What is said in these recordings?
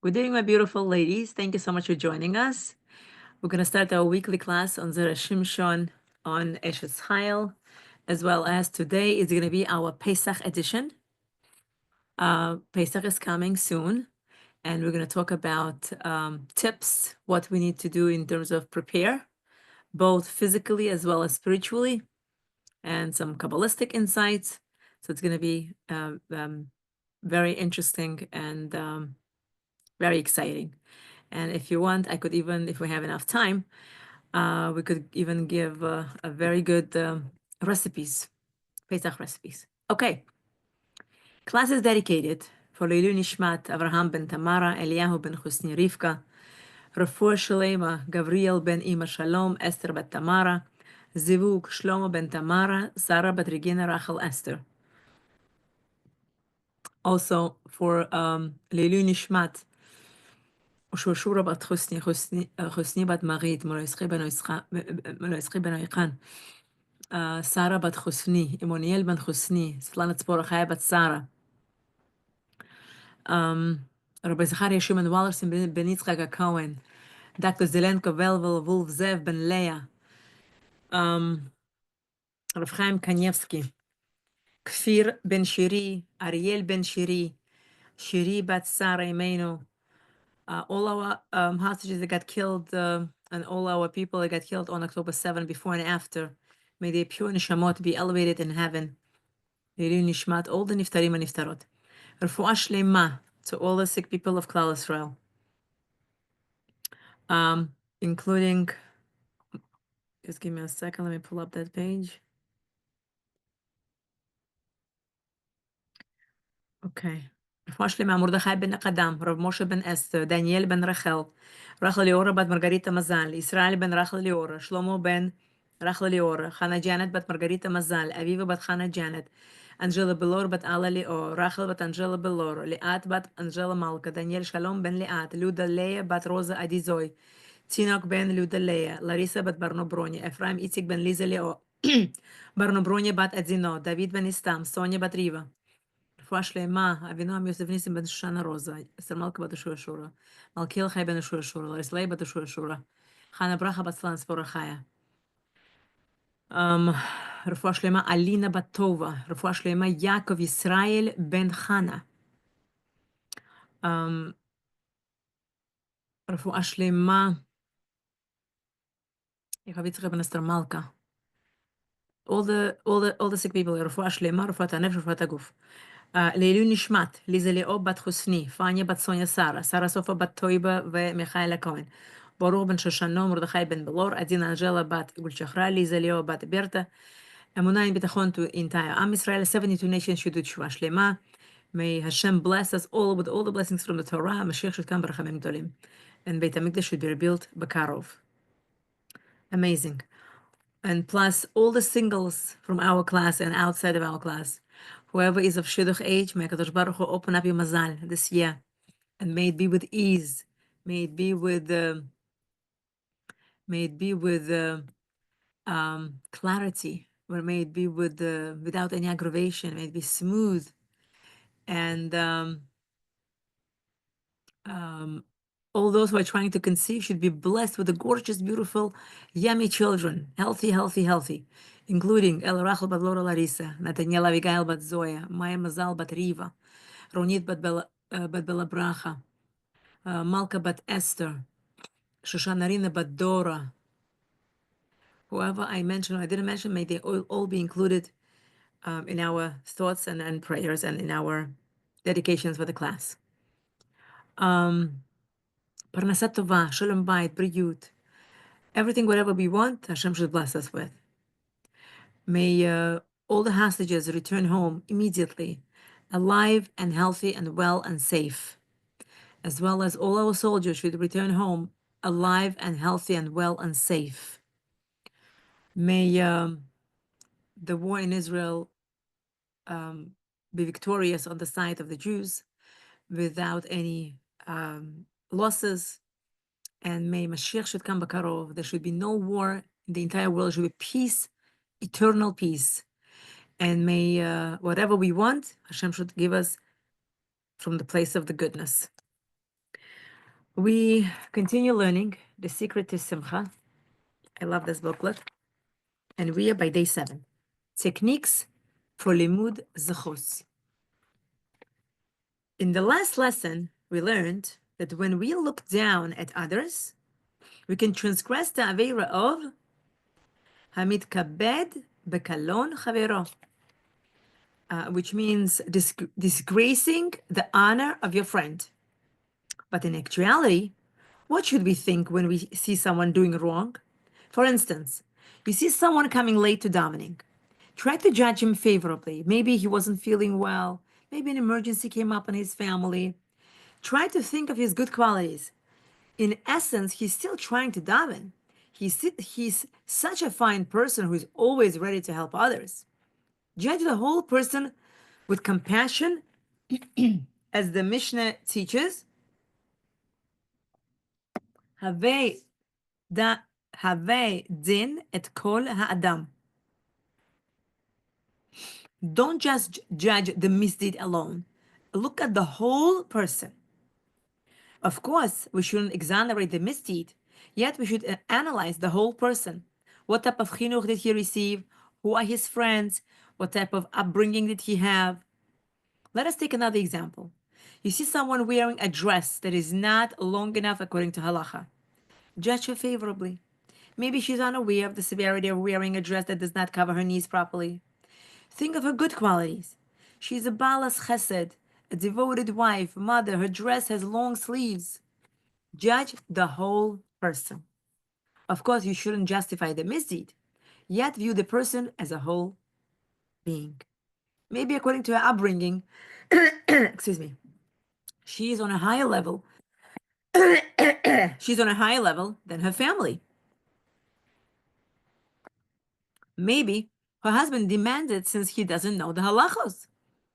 Good evening, my beautiful ladies. Thank you so much for joining us. We're going to start our weekly class on Zera Shimshon on Eshes Chayil, as well as today is going to be our Pesach edition. Pesach is coming soon, and we're going to talk about tips, what we need to do in terms of prepare, both physically as well as spiritually, and some Kabbalistic insights. So it's going to be very interesting and very exciting. And if you want, I could even, if we have enough time, we could even give a very good recipes, Pesach recipes. Okay, class is dedicated for Leilu Nishmat Avraham ben Tamara, Eliyahu ben Chusni Rivka, Refuah Shalema, Gavriel ben Ima Shalom, Esther bat Tamara, Zivug Shlomo ben Tamara, Sarah bat Regina Rachel Esther. Also for Leilu Nishmat, Shoshura bat Chusni bat Marit, Moloischi ben Oichan, Sarah bat Chusni, Imoniel ben Chusni, Svetlana Tzporachaya bat Sarah, Rabbi Zachariah Shimon Wallerson ben Yitzchak Cohen, Dr. Zelenko Velvel Wolf Zev ben Leah, Rav Chaim Kanievsky, Kfir ben Shiri, Ariel ben Shiri, Shiri bat Sarah Imenu, all our hostages that got killed and all our people that got killed on October 7 before and after. May their pure neshamot be elevated in heaven. Leilu Nishmat, all the niftarim and niftarot. Refuah shlema to all the sick people of Klal Israel, including. Just give me a second. Let me pull up that page. Okay. רפואה שלמה, מרדכי בן אקדם, רב משה בן אסתר, דניאל בן רחל, רחל ליאורה בת מרגריטה מזל, ישראל בן רחל ליאורה, שלמה בן רחל ליאורה, חנה ג'אנט בת מרגריטה מזל, אביבה בת חנה ג'אנט, אנג'לה בלור בת אלה ליאור, רחל בת אנג'לה בלור, ליאת בת אנג'לה מלכה, דניאל שלום בן ליאת, לודה לאה בת רוזה עדיזוי, צינוק בן לודה לאה, לריסה בת ברנו ברוני, אפרים איציק בן ליזה ליאור, ברנו ברוני בת אדזינו, דוד בן אסתם, סוניה בת ריבה, רפואה שלמה, אבינועם יוסף ניסים בן שושנה רוזה, אסתר מלכה בת ישוע שורה, מלכיאל חי בן ישוע שורה, לריסלאי בת ישוע שורה, חנה ברכה בת סלן ספורה חיה. רפואה שלמה, אלינה בת טובה, רפואה שלמה, יעקב ישראל בן חנה. רפואה שלמה, יעקב יצחק בן אסתר מלכה. all the sick people, רפואה שלמה, רפואת הנפש, רפואת הגוף. לעילוי נשמת, ליזה ליאור בת חוסני, פניה בת סוניה שרה, שרה סופה בת טויבה ומיכאלה כהן, ברוך בן שושנו, מרדכי בן בלור, עדינה אנג'לה בת גולשחרה, ליזה ליאור בת ברטה, אמונה עם ביטחון to entire עם ישראל, 72 nations שידעו תשובה שלמה, may Hashem bless us all with all the blessings from the Torah, המשיח שתקם ברחמים גדולים, and בית המקדש should be rebuilt בקרוב. Amazing. And plus all the singles from our class and outside of our class. Whoever is of shidduch age, may HaKadosh Baruch Hu open up your mazal this year, and may it be with ease, may it be with clarity, or may it be with without any aggravation, may it be smooth, and all those who are trying to conceive should be blessed with the gorgeous, beautiful, yummy children, healthy, including El Rachel bat Laura Larissa, Nathaniel Abigail bat Zoya, Maya Mazal bat Riva, Ronit bat Bella Bracha, Malka bat Esther, Shoshana Rina bat Dora. Whoever I mentioned or I didn't mention, may they all be included in our thoughts and prayers and in our dedications for the class. Parnasat tova, shalom bayit, briyut. Everything, whatever we want, Hashem should bless us with. May all the hostages return home immediately, alive and healthy and well and safe, as well as all our soldiers should return home alive and healthy and well and safe. May the war in Israel be victorious on the side of the Jews without any losses. And may Mashiach should come b'karov. There should be no war in the entire world. There should be peace, eternal peace. And may whatever we want, Hashem should give us from the place of the goodness. We continue learning The Secret to Simcha. I love this booklet. And we are by day 7. Techniques for Limud Zechus. In the last lesson, we learned that when we look down at others, we can transgress the Aveira of Hamid Kabed Bekalon Chavero, which means disgracing the honor of your friend. But in actuality, what should we think when we see someone doing wrong? For instance, you see someone coming late to davening. Try to judge him favorably. Maybe he wasn't feeling well. Maybe an emergency came up in his family. Try to think of his good qualities. In essence, he's still trying to daven. He's such a fine person who's always ready to help others. Judge the whole person with compassion, as the Mishnah teaches. Havei din et kol ha'adam. Don't just judge the misdeed alone. Look at the whole person. Of course, we shouldn't exonerate the misdeed, yet we should analyze the whole person. What type of chinuch did he receive? Who are his friends? What type of upbringing did he have? Let us take another example. You see someone wearing a dress that is not long enough according to halacha. Judge her favorably. Maybe she's unaware of the severity of wearing a dress that does not cover her knees properly. Think of her good qualities. She's a balas chesed, a devoted wife, mother. Her dress has long sleeves. Judge the whole person. Of course, you shouldn't justify the misdeed, yet view the person as a whole being. Maybe according to her upbringing, excuse me, she is on a higher level. She's on a higher level than her family. Maybe her husband demanded since he doesn't know the halachos.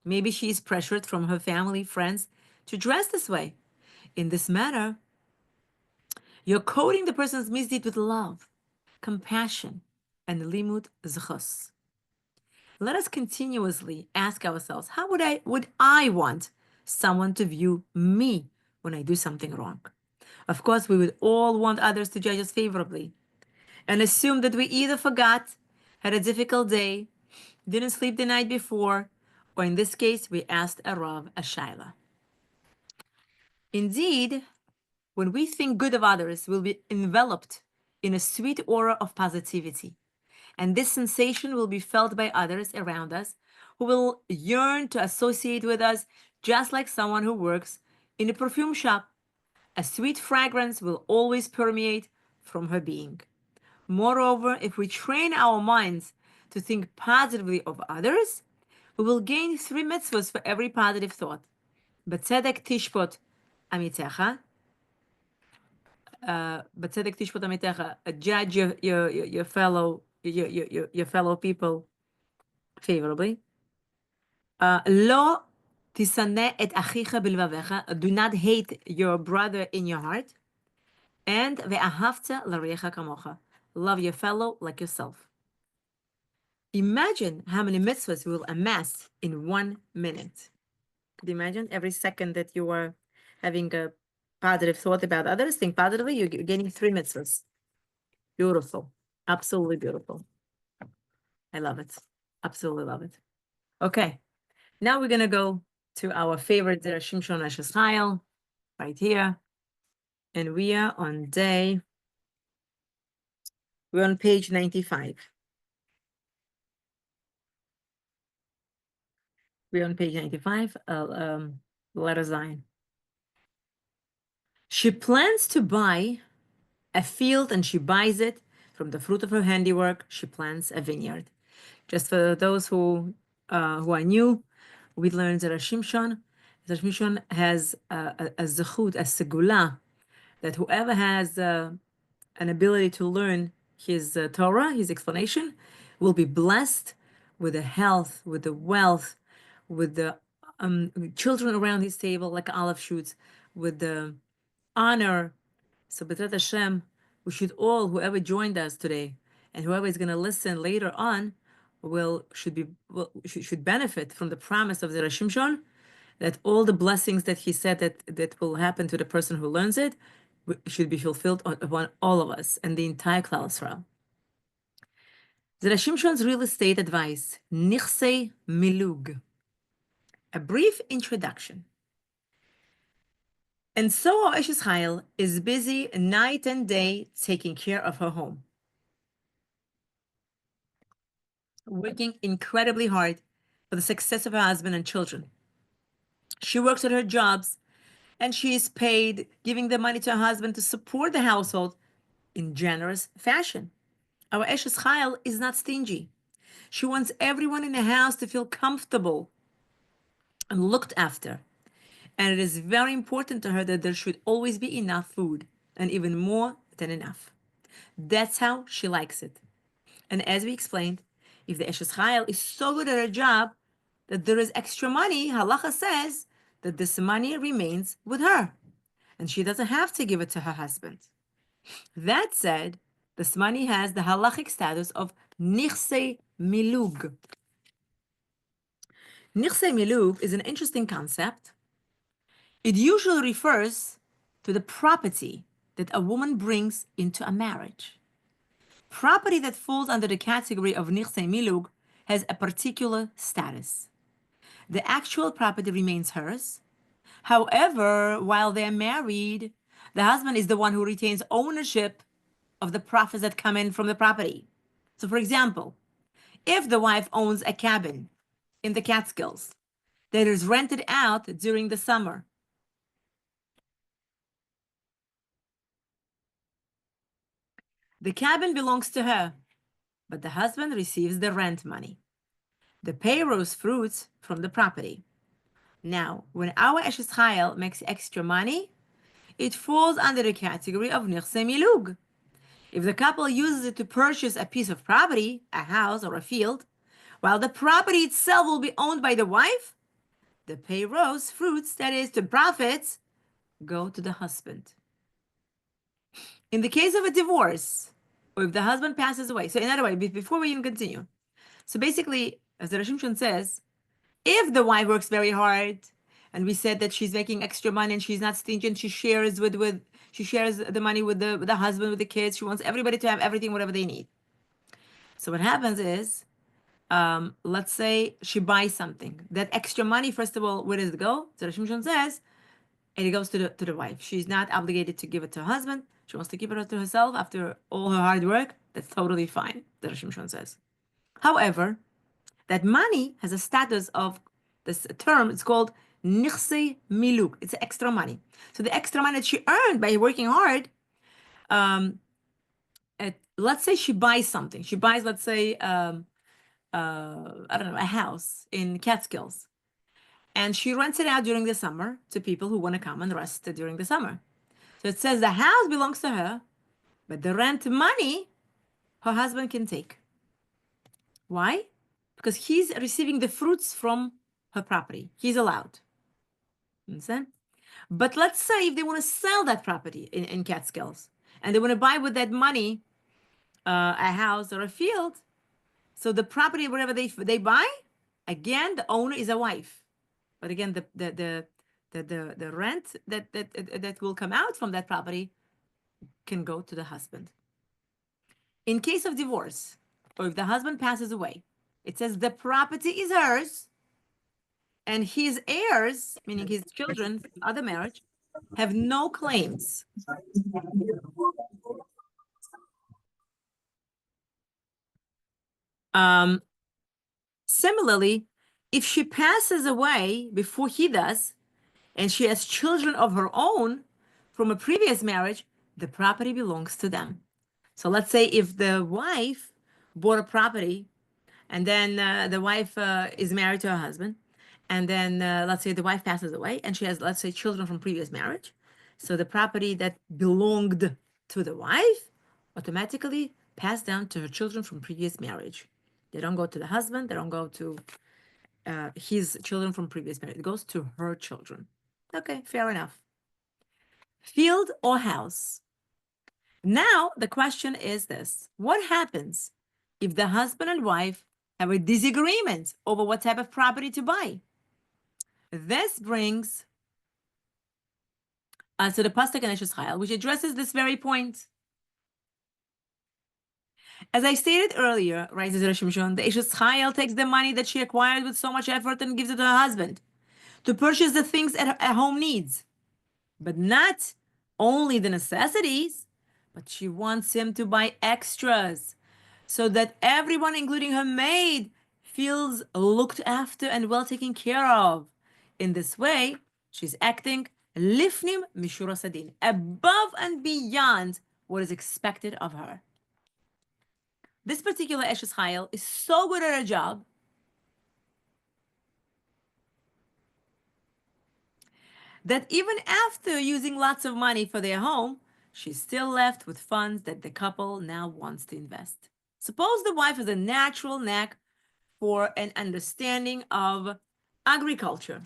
Maybe she is pressured from her family, friends to dress this way. In this manner, you're coding the person's misdeed with love, compassion, and limud zechus. Let us continuously ask ourselves, how would I want someone to view me when I do something wrong? Of course, we would all want others to judge us favorably and assume that we either forgot, had a difficult day, didn't sleep the night before, or in this case, we asked a Rav a Shaila. Indeed, when we think good of others, we'll be enveloped in a sweet aura of positivity. And this sensation will be felt by others around us who will yearn to associate with us, just like someone who works in a perfume shop. A sweet fragrance will always permeate from her being. Moreover, if we train our minds to think positively of others, we will gain 3 mitzvahs for every positive thought. B'tzedek tishpot amitecha. B'tzedek tishpot amitecha. Judge your fellow people favorably. Lo tisane et achicha bilvavecha. Do not hate your brother in your heart. And ve'ahavta l'recha kamocha. Love your fellow like yourself. Imagine how many mitzvahs we will amass in 1 minute. Could you imagine every second that you are having a positive thought about others, think positively, you're getting 3 mitzvahs. Beautiful. Absolutely beautiful. I love it. Absolutely love it. Okay. Now we're going to go to our favorite Shimshon Ashes Chayil right here. And we're on page 95. We're on page 95, letter Zion. She plans to buy a field and she buys it from the fruit of her handiwork. She plants a vineyard. Just for those who are new, we learned that Shimshon has a zechut, a segula, that whoever has an ability to learn his Torah, his explanation, will be blessed with the health, with the wealth, with the children around his table like olive shoots, with the honor. So B'ezrat Hashem, we should all, whoever joined us today, and whoever is going to listen later on, should benefit from the promise of the Shimshon, that all the blessings that he said that will happen to the person who learns it should be fulfilled upon all of us and the entire Klal Yisrael. The Shimshon's real estate advice, Nichsei Milug. A brief introduction. And so Eshes Chayil is busy night and day taking care of her home, working incredibly hard for the success of her husband and children. She works at her jobs and she is paid, giving the money to her husband to support the household in generous fashion. Our Eshes Chayil is not stingy. She wants everyone in the house to feel comfortable and looked after. And it is very important to her that there should always be enough food, and even more than enough. That's how she likes it. And as we explained, if the Eshes Chayil is so good at her job that there is extra money, halacha says that this money remains with her, and she doesn't have to give it to her husband. That said, this money has the halachic status of nichsei milug. Nichsei milug is an interesting concept. It usually refers to the property that a woman brings into a marriage. Property that falls under the category of nichsei milug has a particular status. The actual property remains hers. However, while they're married, the husband is the one who retains ownership of the profits that come in from the property. So, for example, if the wife owns a cabin in the Catskills that is rented out during the summer, the cabin belongs to her, but the husband receives the rent money. The payroll's fruits from the property. Now, when our Eshes Chayil makes extra money, it falls under the category of nichsei milug. If the couple uses it to purchase a piece of property, a house or a field, while the property itself will be owned by the wife, the payroll's fruits, that is, the profits, go to the husband. In the case of a divorce, or if the husband passes away, so in other words, before we even continue, so basically, as the Rosh Hashanah says, if the wife works very hard, and we said that she's making extra money and she's not stingy and she shares she shares the money with the husband, with the kids, she wants everybody to have everything, whatever they need. So what happens is, let's say she buys something. That extra money, first of all, where does it go? So Rosh Hashanah says, and it goes to the wife. She's not obligated to give it to her husband. She wants to keep it to herself after all her hard work. That's totally fine, the Rosh Hashanah says. However, that money has a status of this term. It's called nichsei miluk. It's extra money. So the extra money that she earned by working hard, let's say she buys something. She buys, let's say, I don't know, a house in Catskills. And she rents it out during the summer to people who want to come and rest during the summer. So it says the house belongs to her, but the rent money her husband can take. Why? Because he's receiving the fruits from her property. He's allowed. Understand? But let's say if they want to sell that property in Catskills and they want to buy with that money a house or a field, so the property, whatever they buy, again, the owner is a wife. But again, the rent that will come out from that property can go to the husband. In case of divorce, or if the husband passes away, it says the property is hers, and his heirs, meaning his children, other marriage, have no claims. Similarly, if she passes away before he does, and she has children of her own from a previous marriage, the property belongs to them. So let's say if the wife bought a property and then the wife is married to her husband, and then let's say the wife passes away and she has, let's say, children from previous marriage. So the property that belonged to the wife automatically passed down to her children from previous marriage. They don't go to the husband, they don't go to his children from previous marriage. It goes to her children. Okay, fair enough. Field or house? Now, the question is this. What happens if the husband and wife have a disagreement over what type of property to buy? This brings us to the Pasuk in Eshes Chayil, which addresses this very point. As I stated earlier, writes Zera Shimshon, the Eshes Chayil takes the money that she acquired with so much effort and gives it to her husband to purchase the things at home needs, but not only the necessities, but she wants him to buy extras so that everyone, including her maid, feels looked after and well taken care of. In this way, she's acting lifnim mishura sadin, above and beyond what is expected of her. This particular Eshes Chayil is so good at her job that even after using lots of money for their home, she's still left with funds that the couple now wants to invest. Suppose the wife has a natural knack for an understanding of agriculture.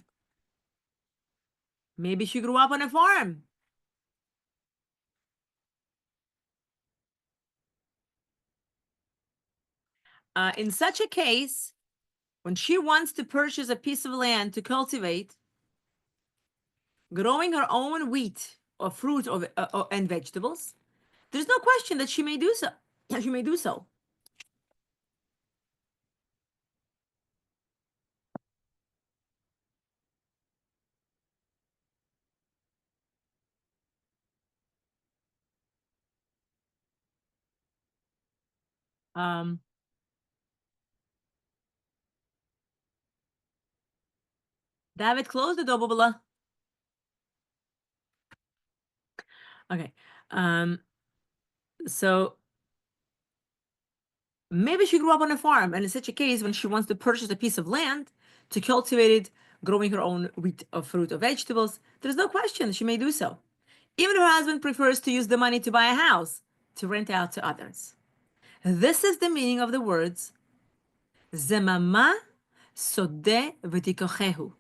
Maybe she grew up on a farm. In such a case, when she wants to purchase a piece of land to cultivate, growing her own wheat or fruit and vegetables, there's no question that she may do so. She may do so. Um, David, close the door, Bubala. Okay. So maybe she grew up on a farm, and in such a case, when she wants to purchase a piece of land to cultivate it, growing her own wheat or fruit or vegetables, there's no question she may do so. Even her husband prefers to use the money to buy a house to rent out to others. This is the meaning of the words Zemama Sodeh V'tikochehu.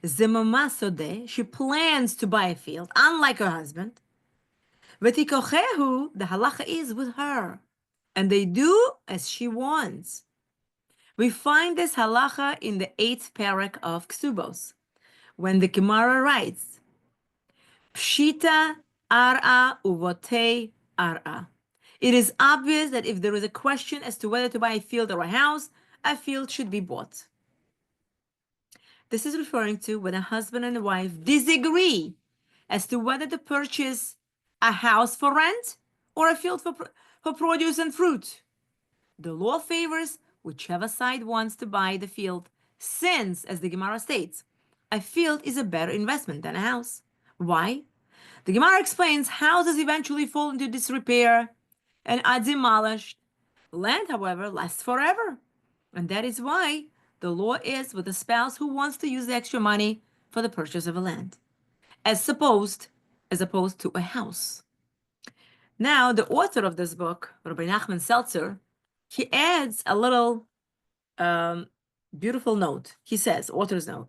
Zemama Sodeh, she plans to buy a field, unlike her husband. V'tikochehu, the halacha is with her, and they do as she wants. We find this halacha in the 8th parak of Ksubos, when the Gemara writes, Pshita ar'a uvotei ar'a. It is obvious that if there is a question as to whether to buy a field or a house, a field should be bought. This is referring to when a husband and a wife disagree as to whether to purchase a house for rent or a field for produce and fruit. The law favors whichever side wants to buy the field, since, as the Gemara states, a field is a better investment than a house. Why? The Gemara explains houses eventually fall into disrepair and are demolished. Land, however, lasts forever. And that is why the law is with a spouse who wants to use the extra money for the purchase of a land, as opposed to a house. Now, the author of this book, Rabbi Nachman Seltzer, he adds a little beautiful note. He says, author's note,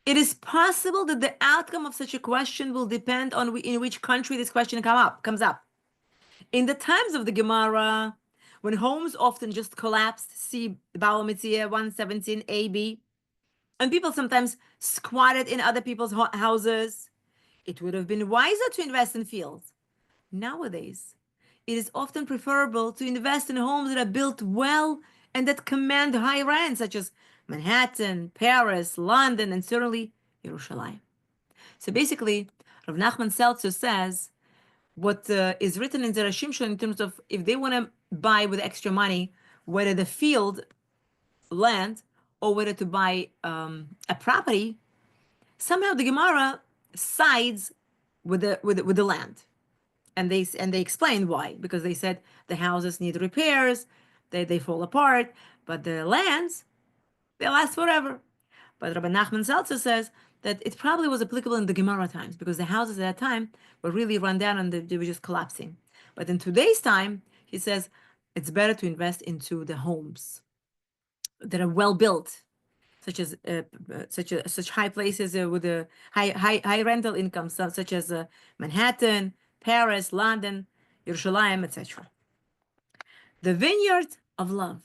it is possible that the outcome of such a question will depend on in which country this question comes up. In the times of the Gemara, when homes often just collapsed, see Bava Metzia 117 AB, and people sometimes squatted in other people's houses, it would have been wiser to invest in fields. Nowadays, it is often preferable to invest in homes that are built well and that command high rents, such as Manhattan, Paris, London, and certainly Yerushalayim. So basically, Rav Nachman Seltzer says what is written in Zera Shimshon in terms of if they want to buy with extra money, whether the field, land, or whether to buy a property, somehow the Gemara sides with the land. And they explained why, because they said the houses need repairs, they fall apart, but the lands, they last forever. But Rabbi Nachman Seltzer says that it probably was applicable in the Gemara times, because the houses at that time were really run down and they were just collapsing. But in today's time, he says it's better to invest into the homes that are well built, such as such high places with a high rental income, such as Manhattan, Paris, London, Yerushalayim, etc. The vineyard of love.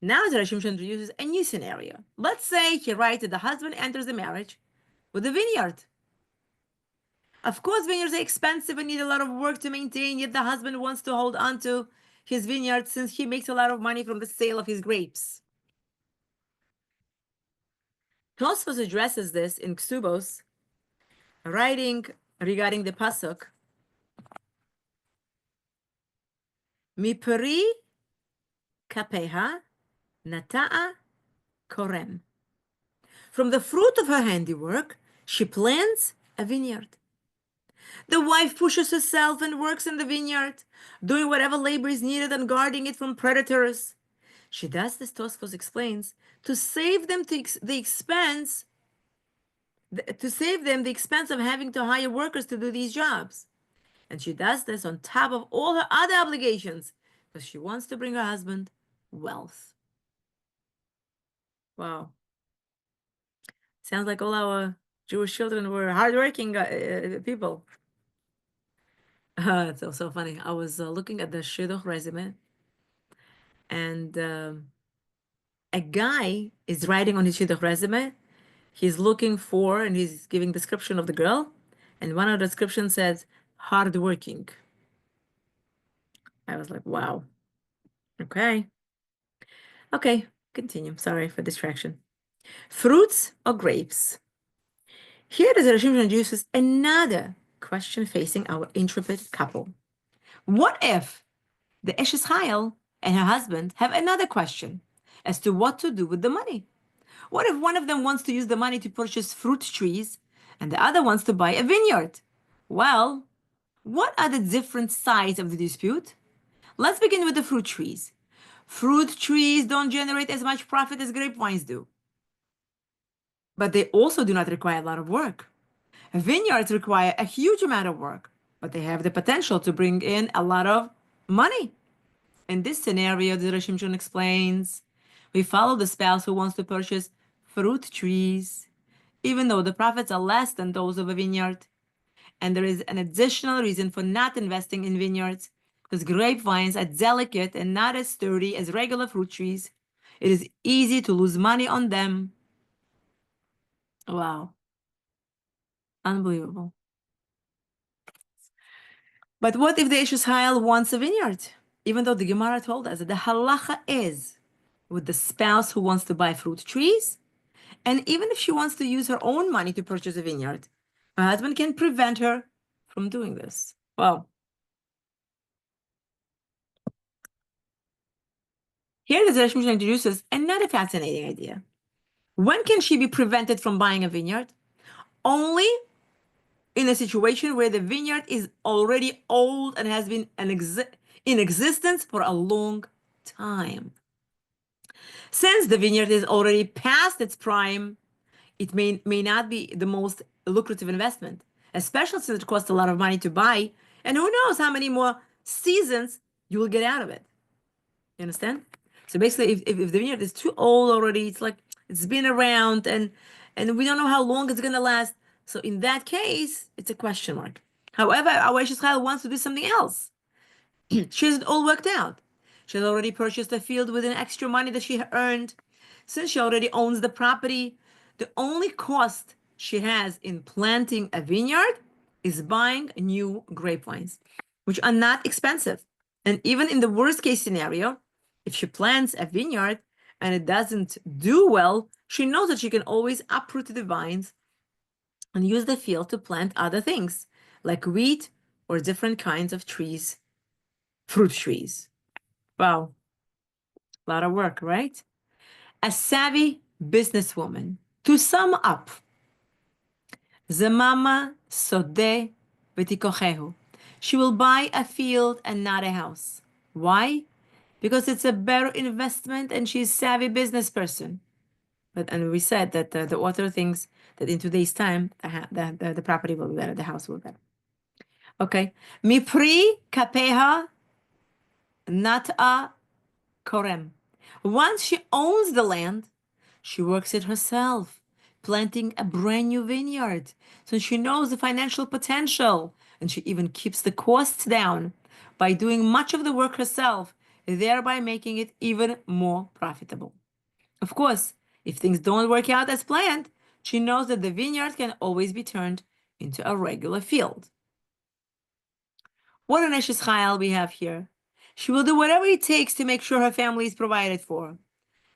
Now the Rashim introduces a new scenario. Let's say he writes that the husband enters the marriage with a vineyard. Of course, vineyards are expensive and need a lot of work to maintain, yet the husband wants to hold on to his vineyard since he makes a lot of money from the sale of his grapes. Tosfos addresses this in Ksubos, writing regarding the pasuk, Miperi kapeha nata'a korem. From the fruit of her handiwork, she plants a vineyard. The wife pushes herself and works in the vineyard, doing whatever labor is needed and guarding it from predators. She does this, Tosfos explains, to save them the expense of having to hire workers to do these jobs. And she does this on top of all her other obligations because she wants to bring her husband wealth. Wow. Sounds like all our Jewish children were hardworking people. It's so funny. I was looking at the shidduch resume, and a guy is writing on his shidduch resume. He's looking for, and he's giving description of the girl, and one of the descriptions says hardworking. I was like, wow. Okay. Okay, continue. Sorry for distraction. Fruits or grapes? Here the Rashim introduces another question facing our intrepid couple. What if the Eshes Chayil and her husband have another question as to what to do with the money? What if one of them wants to use the money to purchase fruit trees and the other wants to buy a vineyard? Well, what are the different sides of the dispute? Let's begin with the fruit trees. Fruit trees don't generate as much profit as grapevines do, but they also do not require a lot of work. Vineyards require a huge amount of work, but they have the potential to bring in a lot of money. In this scenario, the Rosh Hashanah explains, we follow the spouse who wants to purchase fruit trees, even though the profits are less than those of a vineyard. And there is an additional reason for not investing in vineyards, because grapevines are delicate and not as sturdy as regular fruit trees. It is easy to lose money on them. Wow. Unbelievable. But what if the Ishes Hayel wants a vineyard? Even though the Gemara told us that the halacha is with the spouse who wants to buy fruit trees, and even if she wants to use her own money to purchase a vineyard, her husband can prevent her from doing this. Wow. Here the Zeresh Mishnah introduces another fascinating idea. When can she be prevented from buying a vineyard? Only in a situation where the vineyard is already old and has been in existence for a long time. Since the vineyard is already past its prime, it may not be the most lucrative investment, especially since it costs a lot of money to buy, and who knows how many more seasons you will get out of it. You understand? So basically, if the vineyard is too old already, it's like it's been around and we don't know how long it's gonna last. So in that case, it's a question mark. However, our Yishchal wants to do something else. She has it all worked out. She has already purchased a field with an extra money that she earned. Since she already owns the property, the only cost she has in planting a vineyard is buying new grapevines, which are not expensive. And even in the worst case scenario, if she plants a vineyard and it doesn't do well, she knows that she can always uproot the vines and use the field to plant other things like wheat or different kinds of trees, fruit trees. Wow, a lot of work, right? A savvy businesswoman. To sum up, Zemama sodeh v'tikochehu. She will buy a field and not a house. Why? Because it's a better investment and she's a savvy business person. And we said that the author thinks that in today's time, the property will be better, the house will be better. Okay. Mipri kapeha nat'a korem. Once she owns the land, she works it herself, planting a brand new vineyard. So she knows the financial potential, and she even keeps the costs down by doing much of the work herself, thereby making it even more profitable. Of course, if things don't work out as planned, she knows that the vineyard can always be turned into a regular field. What an Eshes Chayil we have here. She will do whatever it takes to make sure her family is provided for.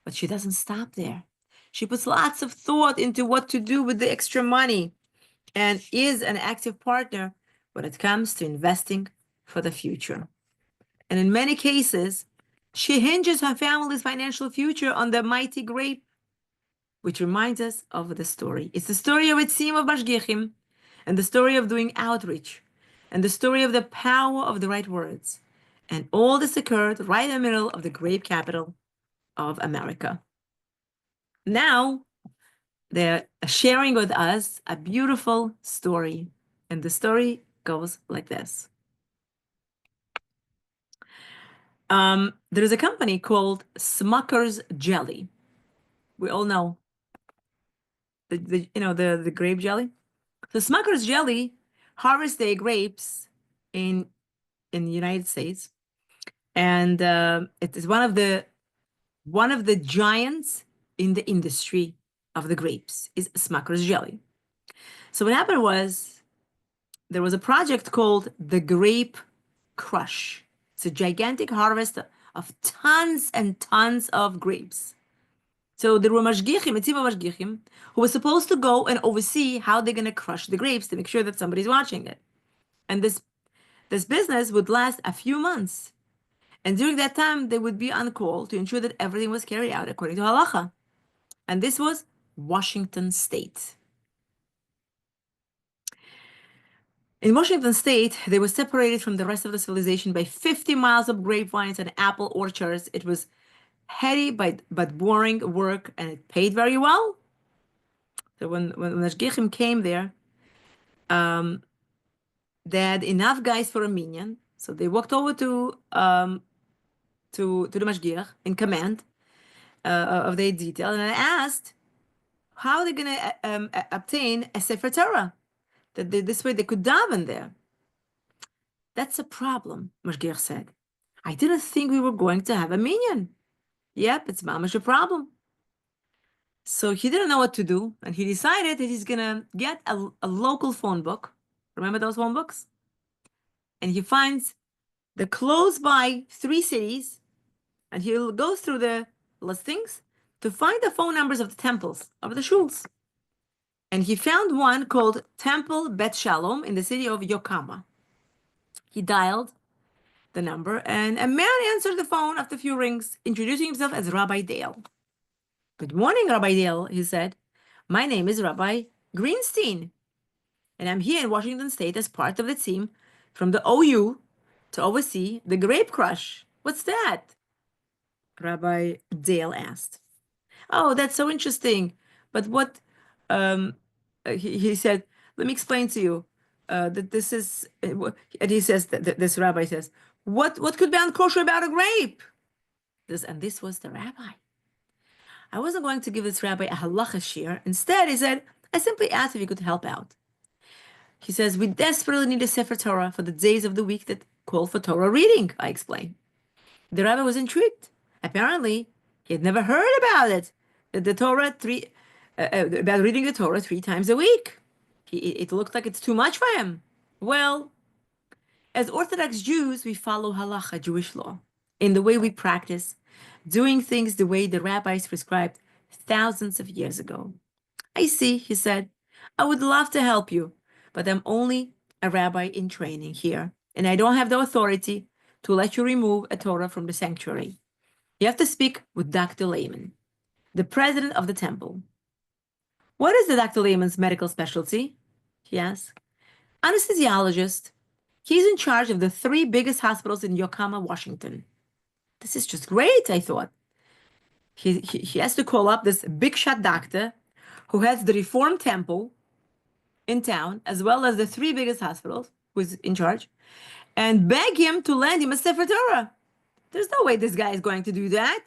But she doesn't stop there. She puts lots of thought into what to do with the extra money and is an active partner when it comes to investing for the future. And in many cases, she hinges her family's financial future on the mighty grape, which reminds us of the story. It's the story of a team of Mashgichim, and the story of doing outreach, and the story of the power of the right words. And all this occurred right in the middle of the grape capital of America. Now, they're sharing with us a beautiful story. And the story goes like this. There is a company called Smucker's Jelly. We all know the grape jelly. So Smucker's Jelly harvests their grapes in the United States, and it is one of the giants in the industry of the grapes is Smucker's Jelly. So what happened was there was a project called the Grape Crush. It's a gigantic harvest of tons and tons of grapes. So there were mashgichim, a team of mashgichim, who was supposed to go and oversee how they're going to crush the grapes to make sure that somebody's watching it. And this business would last a few months. And during that time, they would be on call to ensure that everything was carried out according to halacha. And this was Washington State. In Washington State, they were separated from the rest of the civilization by 50 miles of grapevines and apple orchards. It was heady but boring work, and it paid very well. So when Nashgichim came there, they had enough guys for a minyan. So they walked over to the Mashgiach in command of their detail, and I asked how they're going to obtain a Sefer Torah. This way they could daven there. That's a problem, Mashgiach said. I didn't think we were going to have a minyan. Yep, it's mamash a problem. So he didn't know what to do, and he decided that he's gonna get a local phone book. Remember those phone books? And he finds the close by 3 cities, and he'll go through the listings to find the phone numbers of the temples, of the shuls. And he found one called Temple Bet Shalom in the city of Yokohama. He dialed the number, and a man answered the phone after a few rings, introducing himself as Rabbi Dale. Good morning, Rabbi Dale, he said. My name is Rabbi Greenstein, and I'm here in Washington State as part of the team from the OU to oversee the grape crush. What's that? Rabbi Dale asked. Oh, that's so interesting. But what, he said, let me explain to you that this is, and he says, this rabbi says, what could be unkosher about a grape? This was the rabbi. I wasn't going to give this rabbi a halacha shir. Instead, he said, I simply asked if he could help out. He says, we desperately need a Sefer Torah for the days of the week that call for Torah reading, I explained. The rabbi was intrigued. Apparently, he had never heard about it. The Torah, about reading the Torah 3 times a week. It looked like it's too much for him. Well, as Orthodox Jews, we follow halacha, Jewish law, in the way we practice, doing things the way the rabbis prescribed thousands of years ago. I see, he said. I would love to help you, but I'm only a rabbi in training here, and I don't have the authority to let you remove a Torah from the sanctuary. You have to speak with Dr. Lehman, the president of the temple. What is the Dr. Lehman's medical specialty? He asked. Anesthesiologist. He's in charge of the 3 biggest hospitals in Yokohama, Washington. This is just great, I thought. He has to call up this big shot doctor who has the Reform Temple in town, as well as the 3 biggest hospitals, who's in charge, and beg him to lend him a Sefer Torah. There's no way this guy is going to do that.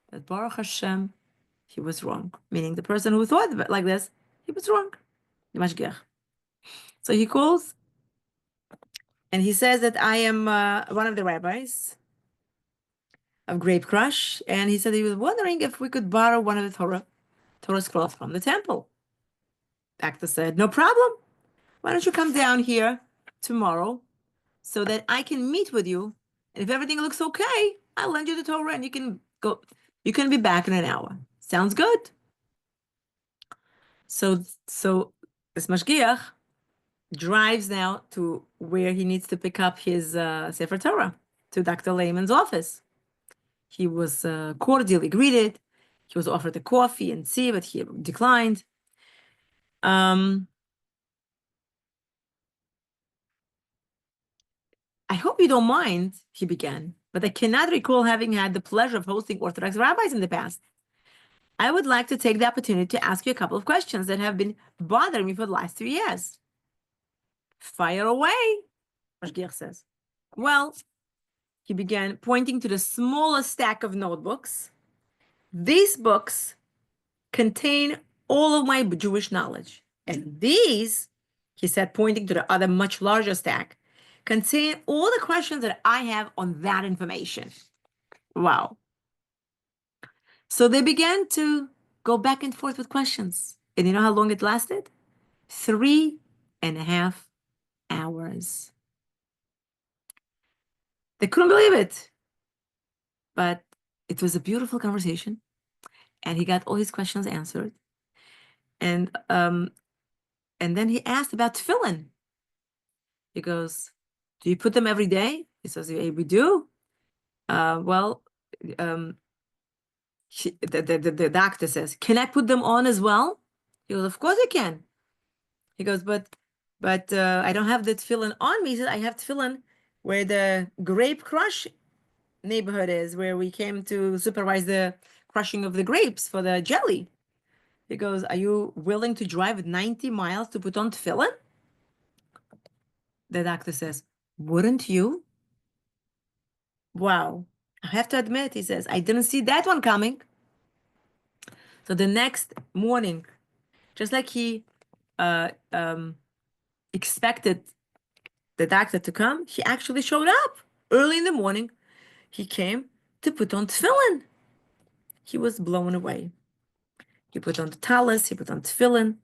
But Baruch Hashem, he was wrong. Meaning the person who thought of it like this, he was wrong. The mashgiach. So he calls, and he says that I am one of the rabbis. of grape crush, and he said he was wondering if we could borrow one of the Torah scrolls from the temple. Doctor said, no problem. Why don't you come down here tomorrow so that I can meet with you? And if everything looks okay, I'll lend you the Torah and you can go. You can be back in an hour. Sounds good. So this mashgiach drives now to where he needs to pick up his Sefer Torah, to Dr. Lehman's office. He was cordially greeted. He was offered a coffee and tea, but he declined. I hope you don't mind, he began, but I cannot recall having had the pleasure of hosting Orthodox rabbis in the past. I would like to take the opportunity to ask you a couple of questions that have been bothering me for the last 3 years. Fire away, Mashgiach says. Well, he began, pointing to the smallest stack of notebooks. These books contain all of my Jewish knowledge. And these, he said, pointing to the other much larger stack, contain all the questions that I have on that information. Wow. So they began to go back and forth with questions. And you know how long it lasted? 3.5 hours. They couldn't believe it. But it was a beautiful conversation. And he got all his questions answered. And then he asked about tefillin. He goes, do you put them every day? He says, yeah, we do. Well, the doctor says, can I put them on as well? He goes, of course you can. He goes, but I don't have the tefillin on me. He said, I have tefillin where the grape crush neighborhood is, where we came to supervise the crushing of the grapes for the jelly. He goes, are you willing to drive 90 miles to put on tefillin? The doctor says, wouldn't you? Wow. I have to admit, he says, I didn't see that one coming. So the next morning, just like he expected the doctor to come, he actually showed up early in the morning. He came to put on tefillin. He was blown away. He put on the talis, he put on tefillin,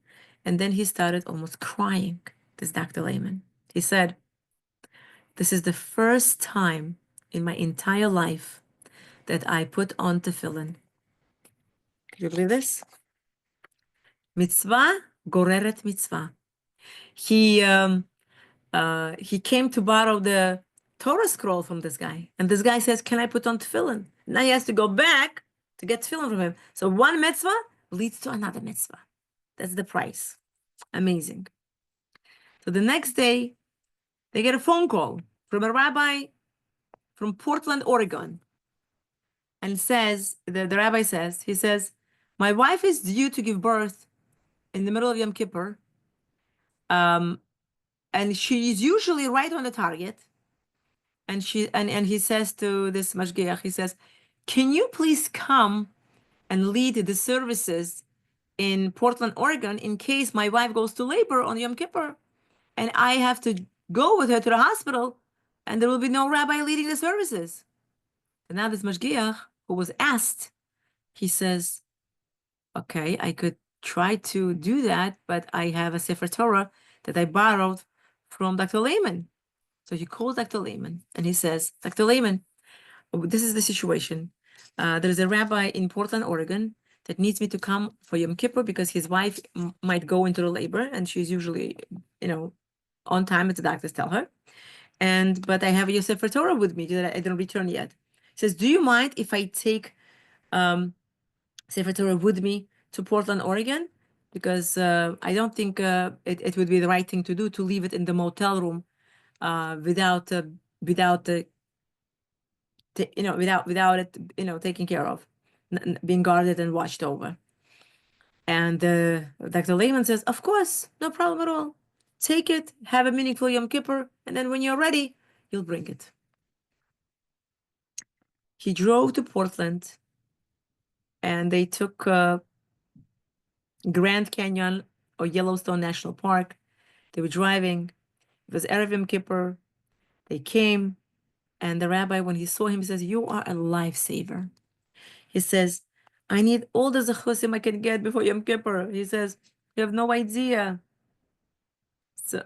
and then he started almost crying, this Dr. Lehman. He said, this is the first time in my entire life that I put on tefillin. Can you believe this? Mitzvah goreret mitzvah. He came to borrow the Torah scroll from this guy, and this guy says, "Can I put on tefillin?" Now he has to go back to get tefillin from him. So one mitzvah leads to another mitzvah. That's the price. Amazing. So the next day, they get a phone call from a rabbi from Portland, Oregon, and says, the rabbi says, he says, my wife is due to give birth in the middle of Yom Kippur, and she's usually right on the target. And he says to this mashgiach, he says, can you please come and lead the services in Portland, Oregon, in case my wife goes to labor on Yom Kippur, and I have to go with her to the hospital, and there will be no rabbi leading the services. And now this mashgiach, who was asked, he says, okay, I could try to do that, but I have a Sefer Torah that I borrowed from Dr. Lehman. So he calls Dr. Lehman and he says, Dr. Lehman, this is the situation. There's a rabbi in Portland, Oregon that needs me to come for Yom Kippur because his wife might go into the labor and she's usually, on time as the doctors tell her. But I have a Sefer Torah with me that I didn't return yet. He says, do you mind if I take Sefer Torah with me to Portland, Oregon? Because I don't think it would be the right thing to do to leave it in the motel room without it, taken care of, being guarded and watched over. And Dr. Lehman says, of course, no problem at all. Take it, have a meaningful Yom Kippur, and then when you're ready, you'll bring it. He drove to Portland, and they took Grand Canyon or Yellowstone National Park. They were driving. It was Erev Yom Kippur. They came. And the rabbi, when he saw him, he says, "You are a lifesaver." He says, "I need all the zechusim I can get before Yom Kippur." He says, "You have no idea." So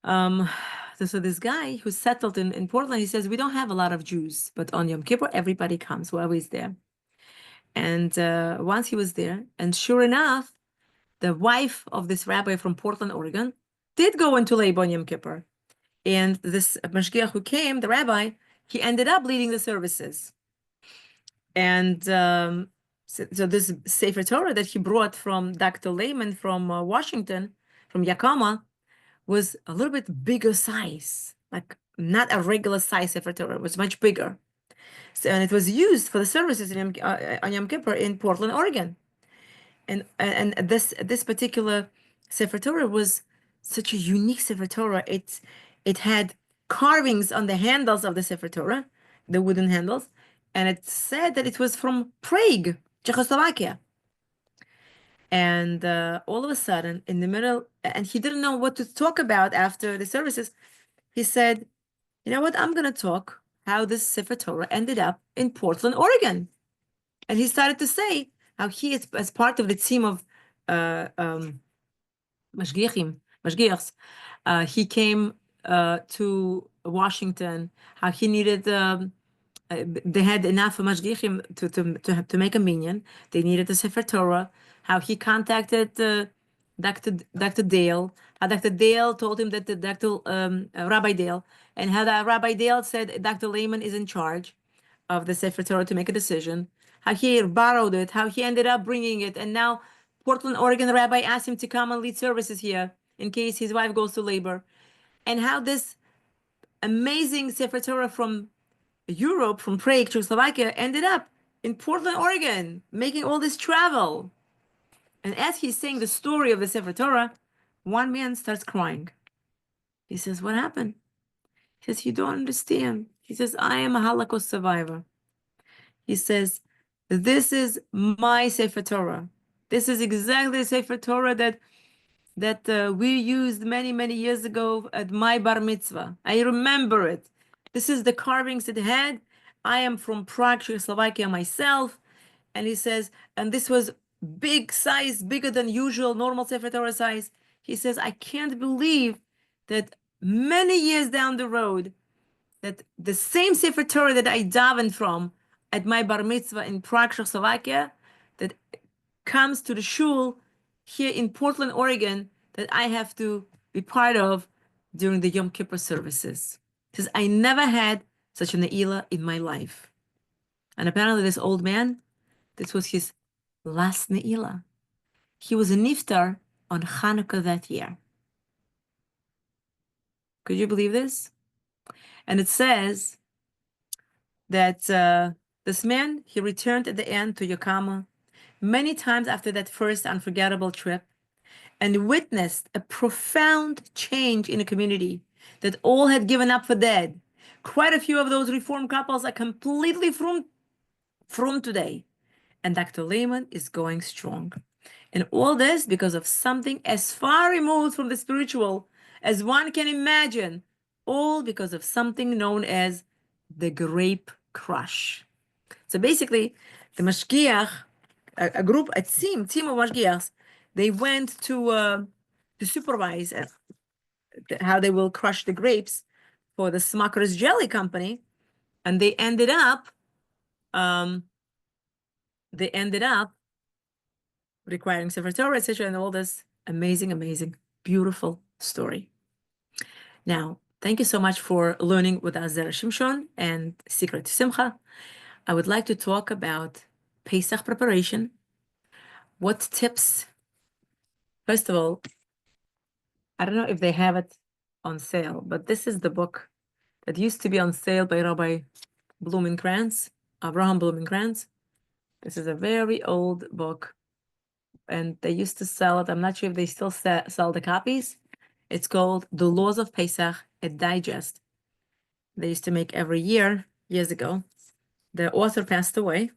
um, so this guy who's settled in Portland, he says, "We don't have a lot of Jews, but on Yom Kippur, everybody comes, whoever is there." And once he was there, and sure enough, the wife of this rabbi from Portland, Oregon, did go into labor on Yom Kippur. And this mashgiach who came, the rabbi, he ended up leading the services. And so this Sefer Torah that he brought from Dr. Lehman from Washington, from Yakima, was a little bit bigger size, like not a regular size Sefer Torah. It was much bigger. So, and it was used for the services on Yom Kippur in Portland, Oregon. And this particular Sefer Torah was such a unique Sefer Torah. It had carvings on the handles of the Sefer Torah, the wooden handles, and it said that it was from Prague, Czechoslovakia. And all of a sudden, in the middle, and he didn't know what to talk about after the services. He said, "You know what? I'm going to talk how this Sefer Torah ended up in Portland, Oregon." And he started to say how he is as part of the team of uh, um, mashgiachs. He came to Washington. How he needed. They had enough mashgiachim to make a minyan. They needed the Sefer Torah. How he contacted Dr. Dale. How Dr. Dale told him that the Dr. Rabbi Dale, and how that Rabbi Dale said Dr. Lehman is in charge of the Sefer Torah to make a decision. How he borrowed it. How he ended up bringing it, and now Portland, Oregon rabbi asked him to come and lead services here in case his wife goes to labor, and how this amazing Sefer Torah from Europe, from Prague, Czechoslovakia, ended up in Portland, Oregon, making all this travel. And as he's saying the story of the Sefer Torah, one man starts crying. He says, "What happened?" He says, "You don't understand." He says, "I am a Holocaust survivor." He says, "This is my Sefer Torah. This is exactly the Sefer Torah that we used many, many years ago at my bar mitzvah. I remember it. This is the carvings it had. I am from Prague, Czechoslovakia myself." And he says, and this was big size, bigger than usual, normal Sefer Torah size. He says, "I can't believe that many years down the road, that the same Sefer Torah that I davened from at my bar mitzvah in Prague, Czechoslovakia, that comes to the shul here in Portland, Oregon, that I have to be part of during the Yom Kippur services." Because I never had such a ne'ilah in my life. And apparently this old man, this was his last ne'ilah. He was a niftar on Hanukkah that year. Could you believe this? And it says that this man, he returned at the end to Yakima many times after that first unforgettable trip, and witnessed a profound change in the community that all had given up for dead. Quite a few of those reformed couples are completely from today. And Dr. Lehman is going strong. And all this because of something as far removed from the spiritual as one can imagine, all because of something known as the grape crush. So basically, the mashgiach, a group, a team of mashgiachs, they went to supervise how they will crush the grapes for the Smucker's Jelly Company, and um, they ended up requiring Sefer Torah, etc., and all this amazing, beautiful story. Now, thank you so much for learning with us Zera Shimshon and Secret to Simcha. I would like to talk about Pesach preparation. What tips? First of all, I don't know if they have it on sale, but this is the book that used to be on sale by Rabbi Blumenkrantz, Abraham Blumenkrantz. This is a very old book, and they used to sell it. I'm not sure if they still sell the copies. It's called The Laws of Pesach, a digest. They used to make every year, years ago. The author passed away.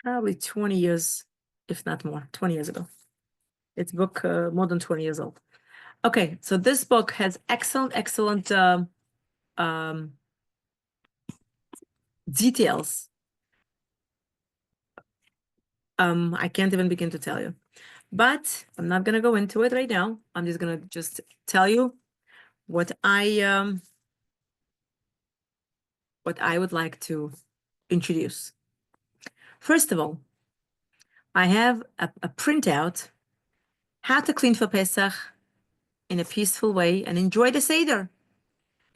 Probably 20 years if not more, 20 years ago. It's book more than 20 years old. Okay, so this book has excellent details. I can't even begin to tell you, but I'm not gonna go into it right now. I'm just gonna tell you what I would like to introduce. First of all, I have a printout, how to clean for Pesach in a peaceful way and enjoy the Seder.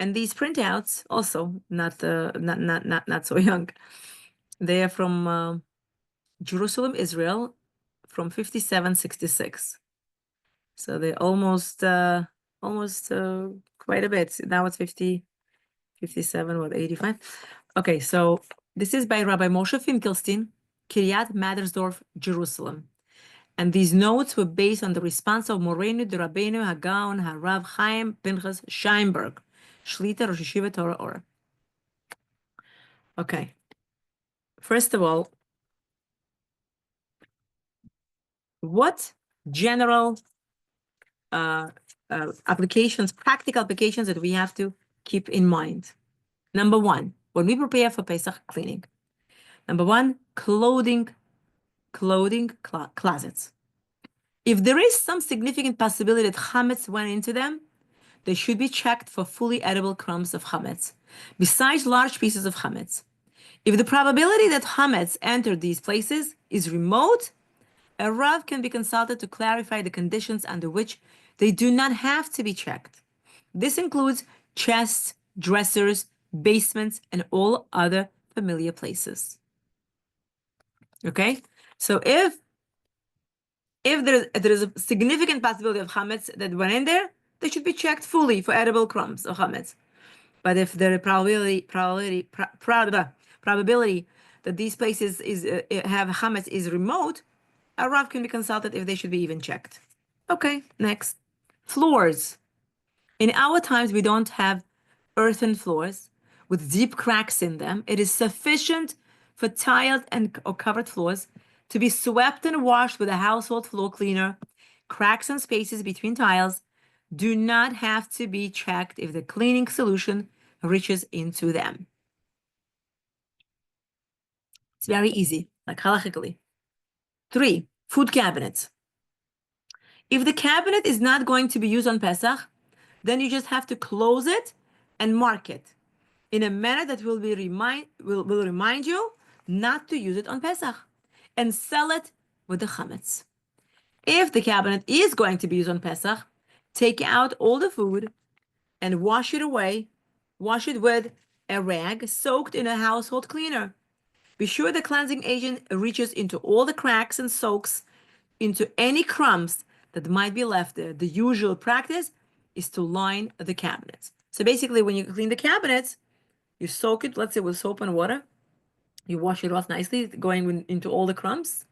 And these printouts also not so young. They are from Jerusalem, Israel, from 5766. So they almost quite a bit. Now it's 50, 57, what, 85? Okay, so this is by Rabbi Moshe Finkelstein, Kiryat Madersdorf, Jerusalem. And these notes were based on the response of Morenu de Rabbeinu Hagaon Harav Chaim Pinchas Scheinberg, Shlita Rosh Yeshiva Torah Or. Okay. First of all, what general applications, practical applications that we have to keep in mind? Number one, when we prepare for Pesach cleaning, number one, clothing closets. If there is some significant possibility that chametz went into them, they should be checked for fully edible crumbs of chametz, besides large pieces of chametz. If the probability that chametz entered these places is remote, a Rav can be consulted to clarify the conditions under which they do not have to be checked. This includes chests, dressers, basements, and all other familiar places. Okay? So if there is a significant possibility of chametz that went in there, they should be checked fully for edible crumbs of chametz. But if the probability that these places have chametz is remote, a Rav can be consulted if they should be even checked. Okay, next. Floors. In our times, we don't have earthen floors with deep cracks in them. It is sufficient for tiled or covered floors to be swept and washed with a household floor cleaner. Cracks and spaces between tiles do not have to be checked if the cleaning solution reaches into them. It's very easy, like halachically. 3, food cabinets. If the cabinet is not going to be used on Pesach, then you just have to close it and mark it in a manner that will remind you not to use it on Pesach, and sell it with the chametz. If the cabinet is going to be used on Pesach, take out all the food and wash it away. Wash it with a rag soaked in a household cleaner. Be sure the cleansing agent reaches into all the cracks and soaks into any crumbs that might be left there. The usual practice is to line the cabinets. So basically, when you clean the cabinets, you soak it, let's say with soap and water. You wash it off nicely, going into all the crumbs.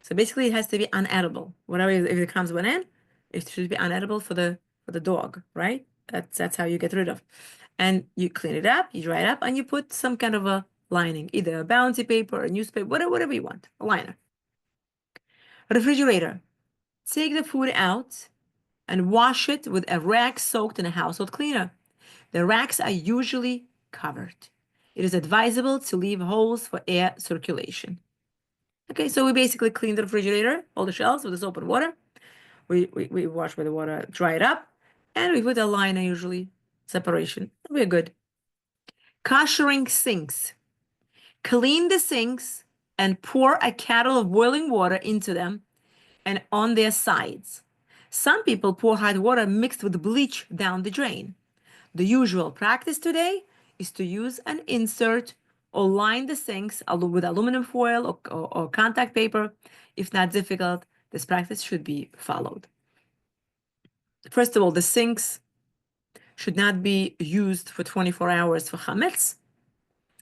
So basically, it has to be unedible. Whatever, if the crumbs went in, it should be unedible for the dog, right? That's how you get rid of. And you clean it up, you dry it up, and you put some kind of a lining, either a bouncy paper or a newspaper, whatever you want, a liner. Refrigerator. Take the food out and wash it with a rag soaked in a household cleaner. The racks are usually covered. It is advisable to leave holes for air circulation. Okay, so we basically clean the refrigerator, all the shelves with the soap and water. We wash with the water, dry it up, and we put a liner, usually separation. We're good. Koshering sinks. Clean the sinks and pour a kettle of boiling water into them and on their sides. Some people pour hot water mixed with bleach down the drain. The usual practice today is to use an insert or line the sinks with aluminum foil or contact paper. If not difficult, this practice should be followed. First of all, the sinks should not be used for 24 hours for chametz.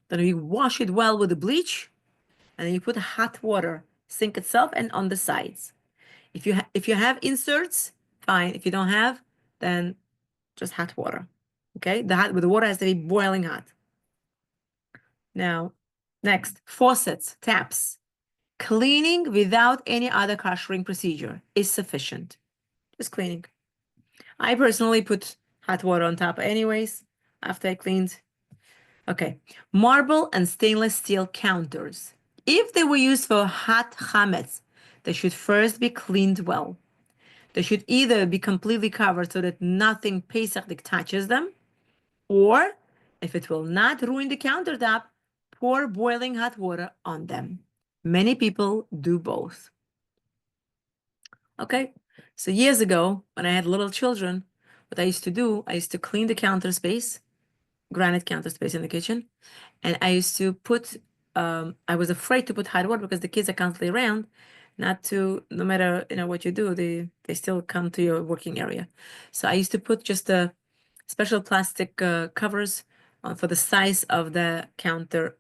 Then you wash it well with the bleach, and then you put hot water, sink itself, and on the sides. If you have inserts, fine. If you don't have, then just hot water. Okay, the water has to be boiling hot. Now, next, faucets, taps. Cleaning without any other koshering procedure is sufficient. Just cleaning. I personally put hot water on top anyways after I cleaned. Okay. Marble and stainless steel counters. If they were used for hot chametz, they should first be cleaned well. They should either be completely covered so that nothing Pesach touches them, or if it will not ruin the countertop, pour boiling hot water on them. Many people do both. Okay, so years ago, when I had little children, what I used to do, I used to clean the counter space, granite counter space in the kitchen, and I used to put, I was afraid to put hot water because the kids are constantly around, not to, no matter, what you do, they still come to your working area. So I used to put just a special plastic covers for the size of the counter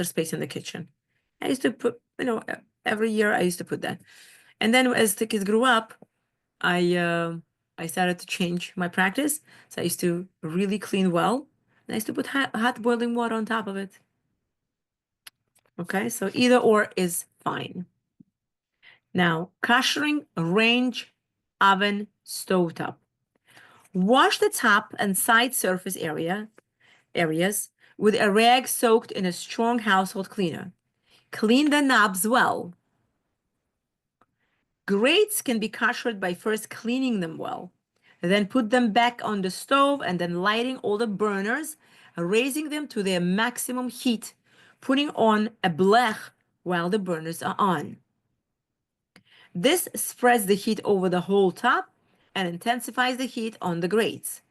space in the kitchen. I used to put, every year I used to put that. And then as the kids grew up, I started to change my practice. So I used to really clean well, and I used to put hot boiling water on top of it. Okay, so either or is fine. Now, koshering range oven stovetop. Wash the top and side surface areas with a rag soaked in a strong household cleaner. Clean the knobs well. Grates can be koshered by first cleaning them well, then put them back on the stove and then lighting all the burners, raising them to their maximum heat, putting on a blech while the burners are on. This spreads the heat over the whole top and intensifies the heat on the grates.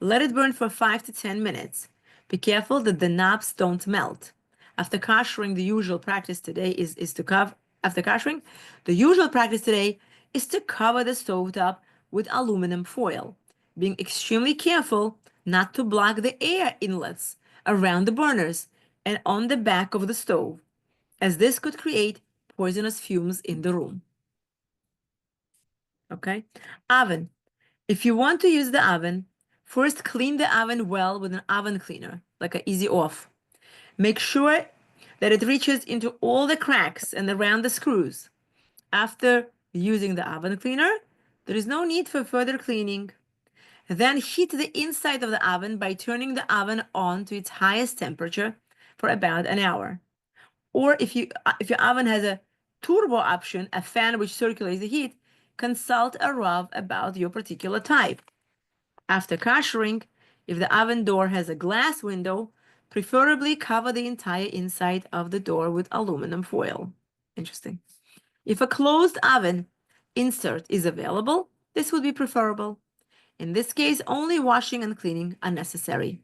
Let it burn for 5 to 10 minutes. Be careful that the knobs don't melt. After koshering, the usual practice today is to cover. After koshering, the usual practice today is to cover the stovetop with aluminum foil, being extremely careful not to block the air inlets around the burners and on the back of the stove, as this could create poisonous fumes in the room. Okay? Oven. If you want to use the oven, first clean the oven well with an oven cleaner, like an easy off. Make sure that it reaches into all the cracks and around the screws. After using the oven cleaner, there is no need for further cleaning. Then heat the inside of the oven by turning the oven on to its highest temperature for about an hour. Or if your oven has a turbo option, a fan which circulates the heat, consult a Rav about your particular type. After koshering, if the oven door has a glass window, preferably cover the entire inside of the door with aluminum foil. Interesting. If a closed oven insert is available, this would be preferable. In this case, only washing and cleaning are necessary.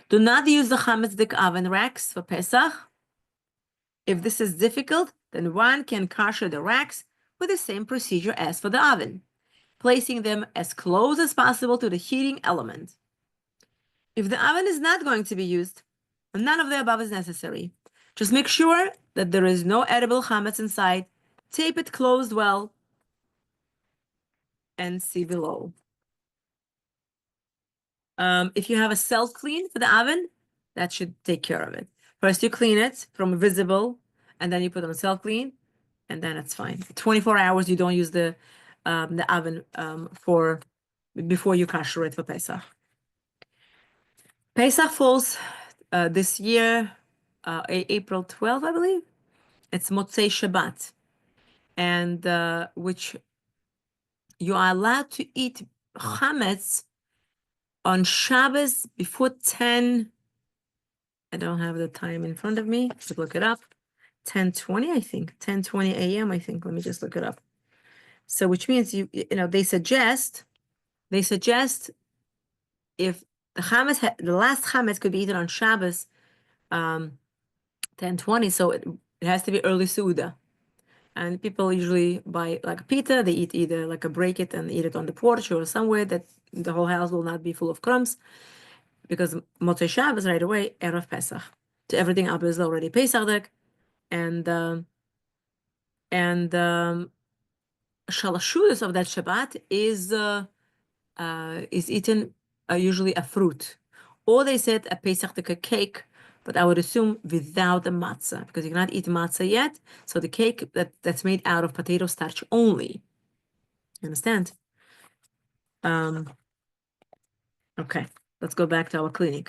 Do not use the Chametz oven racks for Pesach. If this is difficult, then one can kosher the racks with the same procedure as for the oven, placing them as close as possible to the heating element. If the oven is not going to be used, none of the above is necessary. Just make sure that there is no edible chametz inside. Tape it closed well, and see below. If you have a self-clean for the oven, that should take care of it. First, you clean it from visible, and then you put on self-clean, and then it's fine. 24 hours, you don't use the oven before you kosher it for Pesach. Pesach falls this year, April 12th, I believe. It's Motzei Shabbat, and which you are allowed to eat chametz on Shabbos before 10. I don't have the time in front of me. Let's look it up. 10:20, I think. 10:20 a.m. I think. Let me just look it up. So, which means they suggest if the last chametz could be eaten on Shabbos, 10:20. So it has to be early Suda. And people usually buy like a pita. They eat either like break it and eat it on the porch or somewhere that the whole house will not be full of crumbs. Because Motzei Shabbos right away, Erev Pesach. So everything up is already Pesach, and Shalashudas of that Shabbat is eaten usually a fruit, or they said a Pesach cake but I would assume without the matzah, because you cannot eat matzah yet. So the cake that's made out of potato starch only. You understand? Okay, let's go back to our cleaning.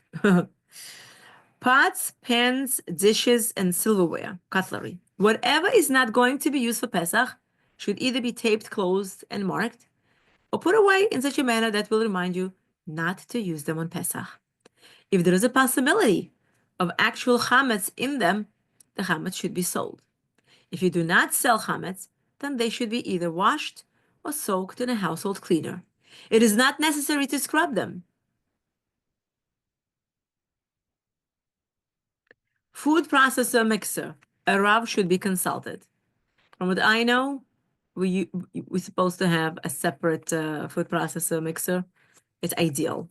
Pots, pans, dishes, and silverware, cutlery. Whatever is not going to be used for Pesach should either be taped closed and marked, or put away in such a manner that will remind you not to use them on Pesach. If there is a possibility of actual chametz in them, the chametz should be sold. If you do not sell chametz, then they should be either washed or soaked in a household cleaner. It is not necessary to scrub them. Food processor mixer. A Rav should be consulted. From what I know, we're supposed to have a separate food processor mixer. It's ideal.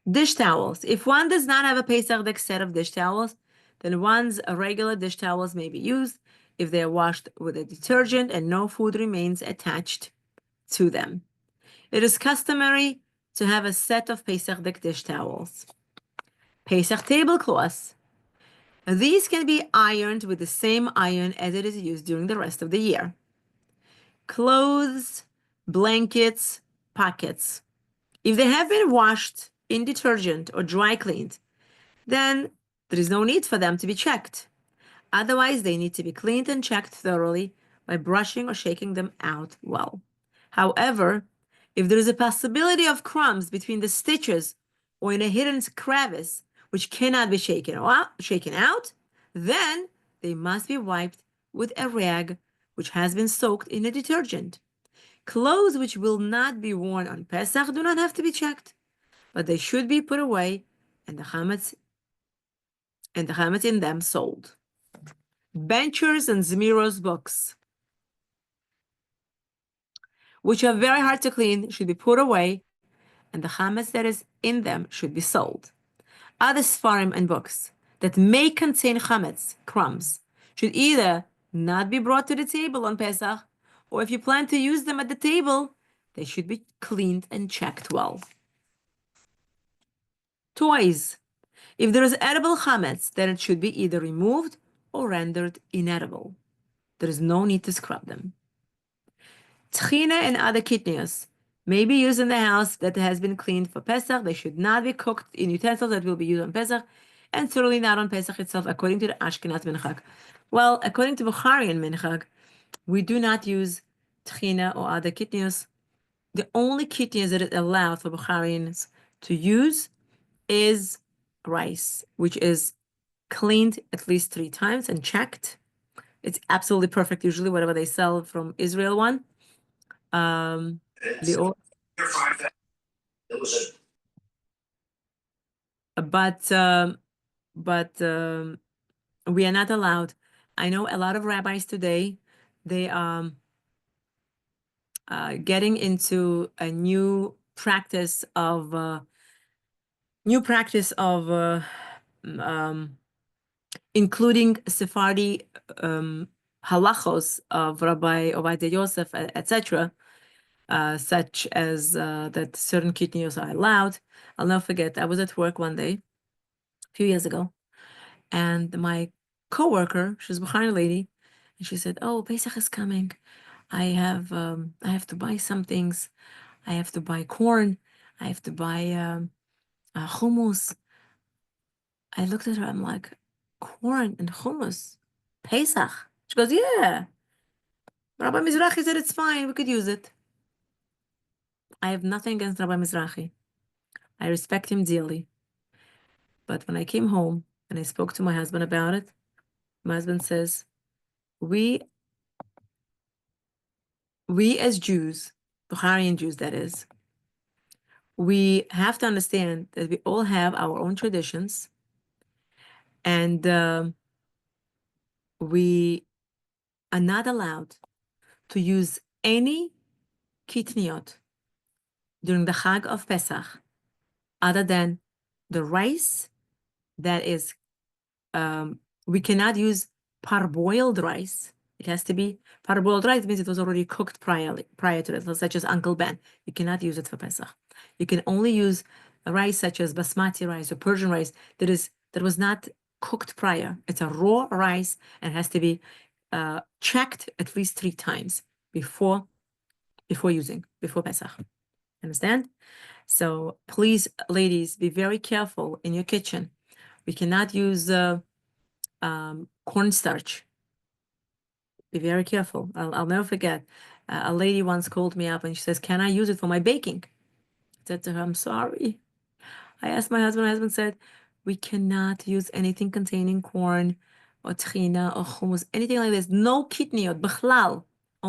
Dish towels. If one does not have a Pesach set of dish towels, then one's regular dish towels may be used if they are washed with a detergent and no food remains attached to them. It is customary to have a set of Pesach dish towels. Pesach tablecloths. These can be ironed with the same iron as it is used during the rest of the year. Clothes, blankets, pockets. If they have been washed in detergent or dry cleaned, then there is no need for them to be checked. Otherwise, they need to be cleaned and checked thoroughly by brushing or shaking them out well. However, if there is a possibility of crumbs between the stitches or in a hidden crevice which cannot be shaken out, then they must be wiped with a rag which has been soaked in a detergent. Clothes which will not be worn on Pesach do not have to be checked, but they should be put away and the chametz in them sold. Benchers and Zmiros books, which are very hard to clean, should be put away, and the chametz that is in them should be sold. Other sfarim and books that may contain chametz, crumbs, should either not be brought to the table on Pesach, or if you plan to use them at the table, they should be cleaned and checked well. Toys. If there is edible chametz, then it should be either removed or rendered inedible. There is no need to scrub them. Tchina and other kitnios may be used in the house that has been cleaned for Pesach. They should not be cooked in utensils that will be used on Pesach, and certainly not on Pesach itself, according to the Ashkenaz minchag. Well, according to Bukharian minchag, we do not use tchina or other kitnios. The only kitnios that is allowed for Bukharians to use is rice, which is cleaned at least 3 times and checked. It's absolutely perfect, usually, whatever they sell from Israel one. But we are not allowed. I know a lot of rabbis today, they are getting into a new practice of including Sephardi halachos of Rabbi Ovadia Yosef, etc., such as that certain kitnios are allowed. I'll never forget, I was at work one day, a few years ago, and my coworker, she's a Bukhari lady, and she said, "Oh, Pesach is coming. I have to buy some things. I have to buy corn. I have to buy hummus." I looked at her, I'm like, "Corn and hummus? Pesach?" She goes, "Yeah. Rabbi Mizrahi said it's fine, we could use it." I have nothing against Rabbi Mizrahi. I respect him dearly. But when I came home and I spoke to my husband about it, my husband says, we as Jews, Bukharian Jews that is, we have to understand that we all have our own traditions, and we are not allowed to use any kitniot during the Chag of Pesach other than the rice that is, we cannot use parboiled rice. It has to be parboiled rice, means it was already cooked prior to it, such as Uncle Ben. You cannot use it for Pesach. You can only use a rice such as basmati rice or Persian rice that was not cooked prior. It's a raw rice and has to be checked at least 3 times before Pesach. Understand? So please, ladies, be very careful in your kitchen. We cannot use cornstarch. Be very careful. I'll never forget. A lady once called me up and she says, "Can I use it for my baking?" I said to her, "I'm sorry." I asked my husband. My husband said, "We cannot use anything containing corn or trina or hummus, anything like this. No kitniot, bichlal,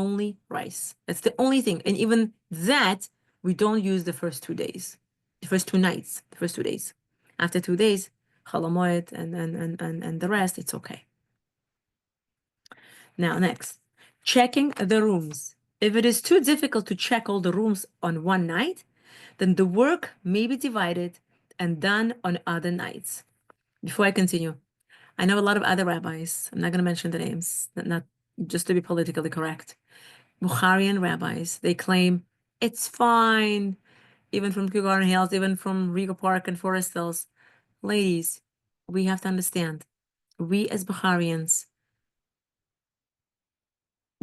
only rice. That's the only thing. And even that, we don't use the first 2 days, the first 2 nights, the first 2 days. After 2 days, chalamoyed and the rest, it's okay." Now, next, checking the rooms. If it is too difficult to check all the rooms on one night, then the work may be divided and done on other nights. Before I continue, I know a lot of other rabbis. I'm not going to mention the names, not just to be politically correct. Bukharian rabbis, they claim it's fine, even from Kew Garden Hills, even from Regal Park and Forest Hills. Ladies, we have to understand, we as Bukharians,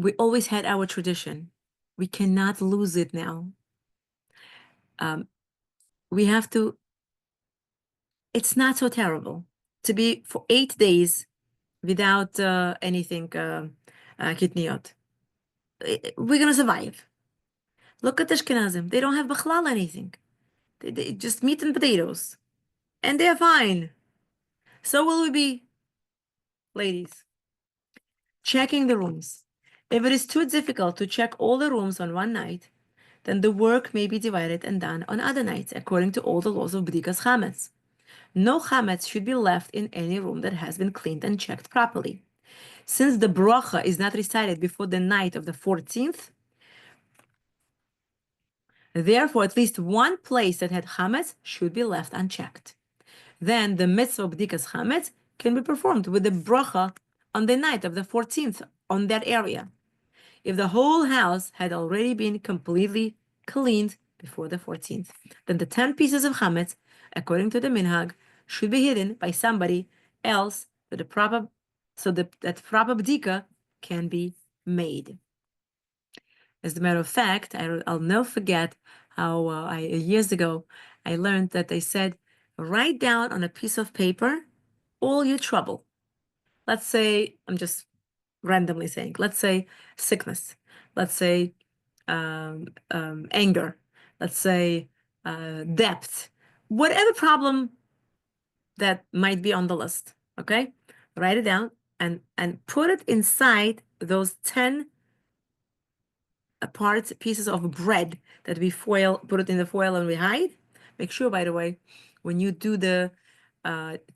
we always had our tradition. We cannot lose it now. We have to, it's not so terrible to be for 8 days without anything kitniot. We're going to survive. Look at the Ashkenazim. They don't have bachlal anything. They just meat and potatoes. And they're fine. So will we be, ladies. Checking the rooms. If it is too difficult to check all the rooms on one night, then the work may be divided and done on other nights, according to all the laws of B'dikas Chametz. No chametz should be left in any room that has been cleaned and checked properly. Since the bracha is not recited before the night of the 14th, therefore at least one place that had chametz should be left unchecked. Then the mitzvah of b'dikas chametz can be performed with the bracha on the night of the 14th on that area, if the whole house had already been completely cleaned before the 14th. Then the 10 pieces of chametz, according to the minhag, should be hidden by somebody else that proper bdika can be made. As a matter of fact, I'll never forget how years ago I learned that they said, write down on a piece of paper all your trouble. Let's say, I'm just randomly saying, let's say sickness, let's say anger, let's say debt, whatever problem that might be on the list, okay? Write it down and put it inside those 10 pieces of bread that we put it in the foil and we hide. Make sure, by the way, when you do the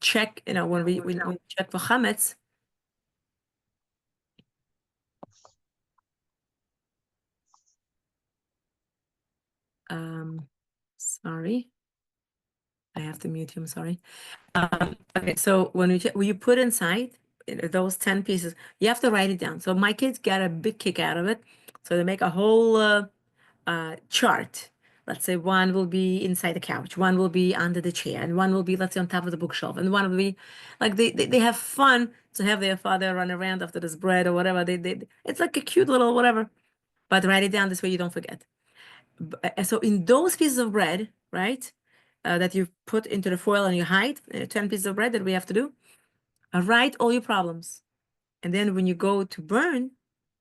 check, when we check for chametz, sorry, I have to mute him, sorry. Okay, so when you put inside those 10 pieces, you have to write it down. So my kids got a big kick out of it. So they make a whole chart. Let's say one will be inside the couch, one will be under the chair, and one will be, let's say, on top of the bookshelf, and one will be like they have fun to have their father run around after this bread or whatever. It's like a cute little whatever, but write it down this way you don't forget. So in those pieces of bread, right, that you put into the foil and you hide, 10 pieces of bread that we have to do, write all your problems. And then when you go to burn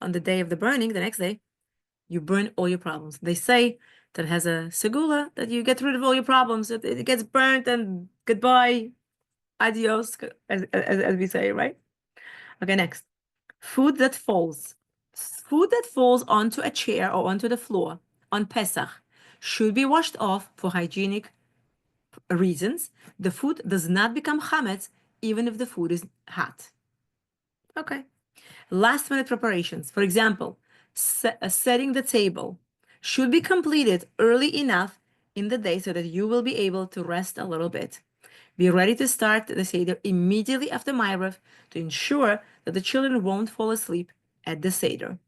on the day of the burning, the next day, you burn all your problems. They say that it has a segula, that you get rid of all your problems. It gets burnt and goodbye, adios, as we say, right? Okay, next. Food that falls. Food that falls onto a chair or onto the floor on Pesach should be washed off for hygienic reasons. The food does not become chametz even if the food is hot. Okay. Last minute preparations. For example, setting the table should be completed early enough in the day so that you will be able to rest a little bit. Be ready to start the Seder immediately after Ma'ariv to ensure that the children won't fall asleep at the Seder.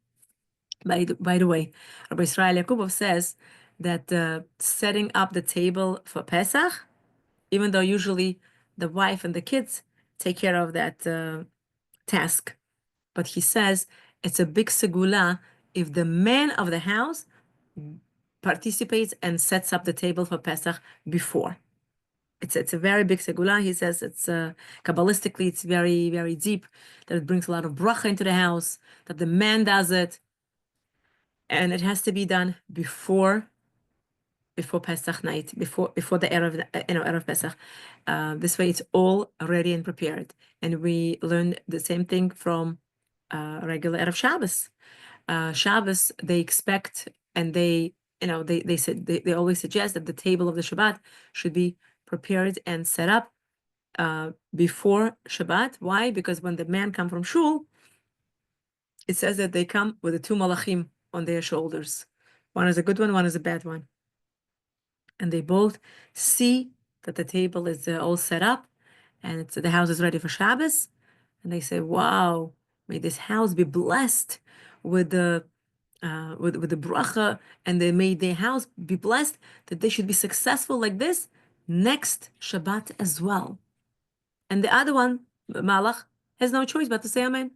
By the way, Rabbi Israel Yakubov says that setting up the table for Pesach, even though usually the wife and the kids take care of that task. But he says it's a big segula if the man of the house participates and sets up the table for Pesach before. It's a very big segula. He says it's Kabbalistically, it's very, very deep, that it brings a lot of bracha into the house, that the man does it, and it has to be done before Pesach night, before the Erev Pesach. This way, it's all ready and prepared. And we learn the same thing from regular Erev Shabbos. Shabbos, they expect, and they said they always suggest that the table of the Shabbat should be prepared and set up before Shabbat. Why? Because when the men come from shul, it says that they come with the two malachim on their shoulders. One is a good one is a bad one. And they both see that the table is all set up and the house is ready for Shabbos. And they say, wow, may this house be blessed with the bracha, and they made their house be blessed, that they should be successful like this next Shabbat as well. And the other one, Malach, has no choice but to say Amen.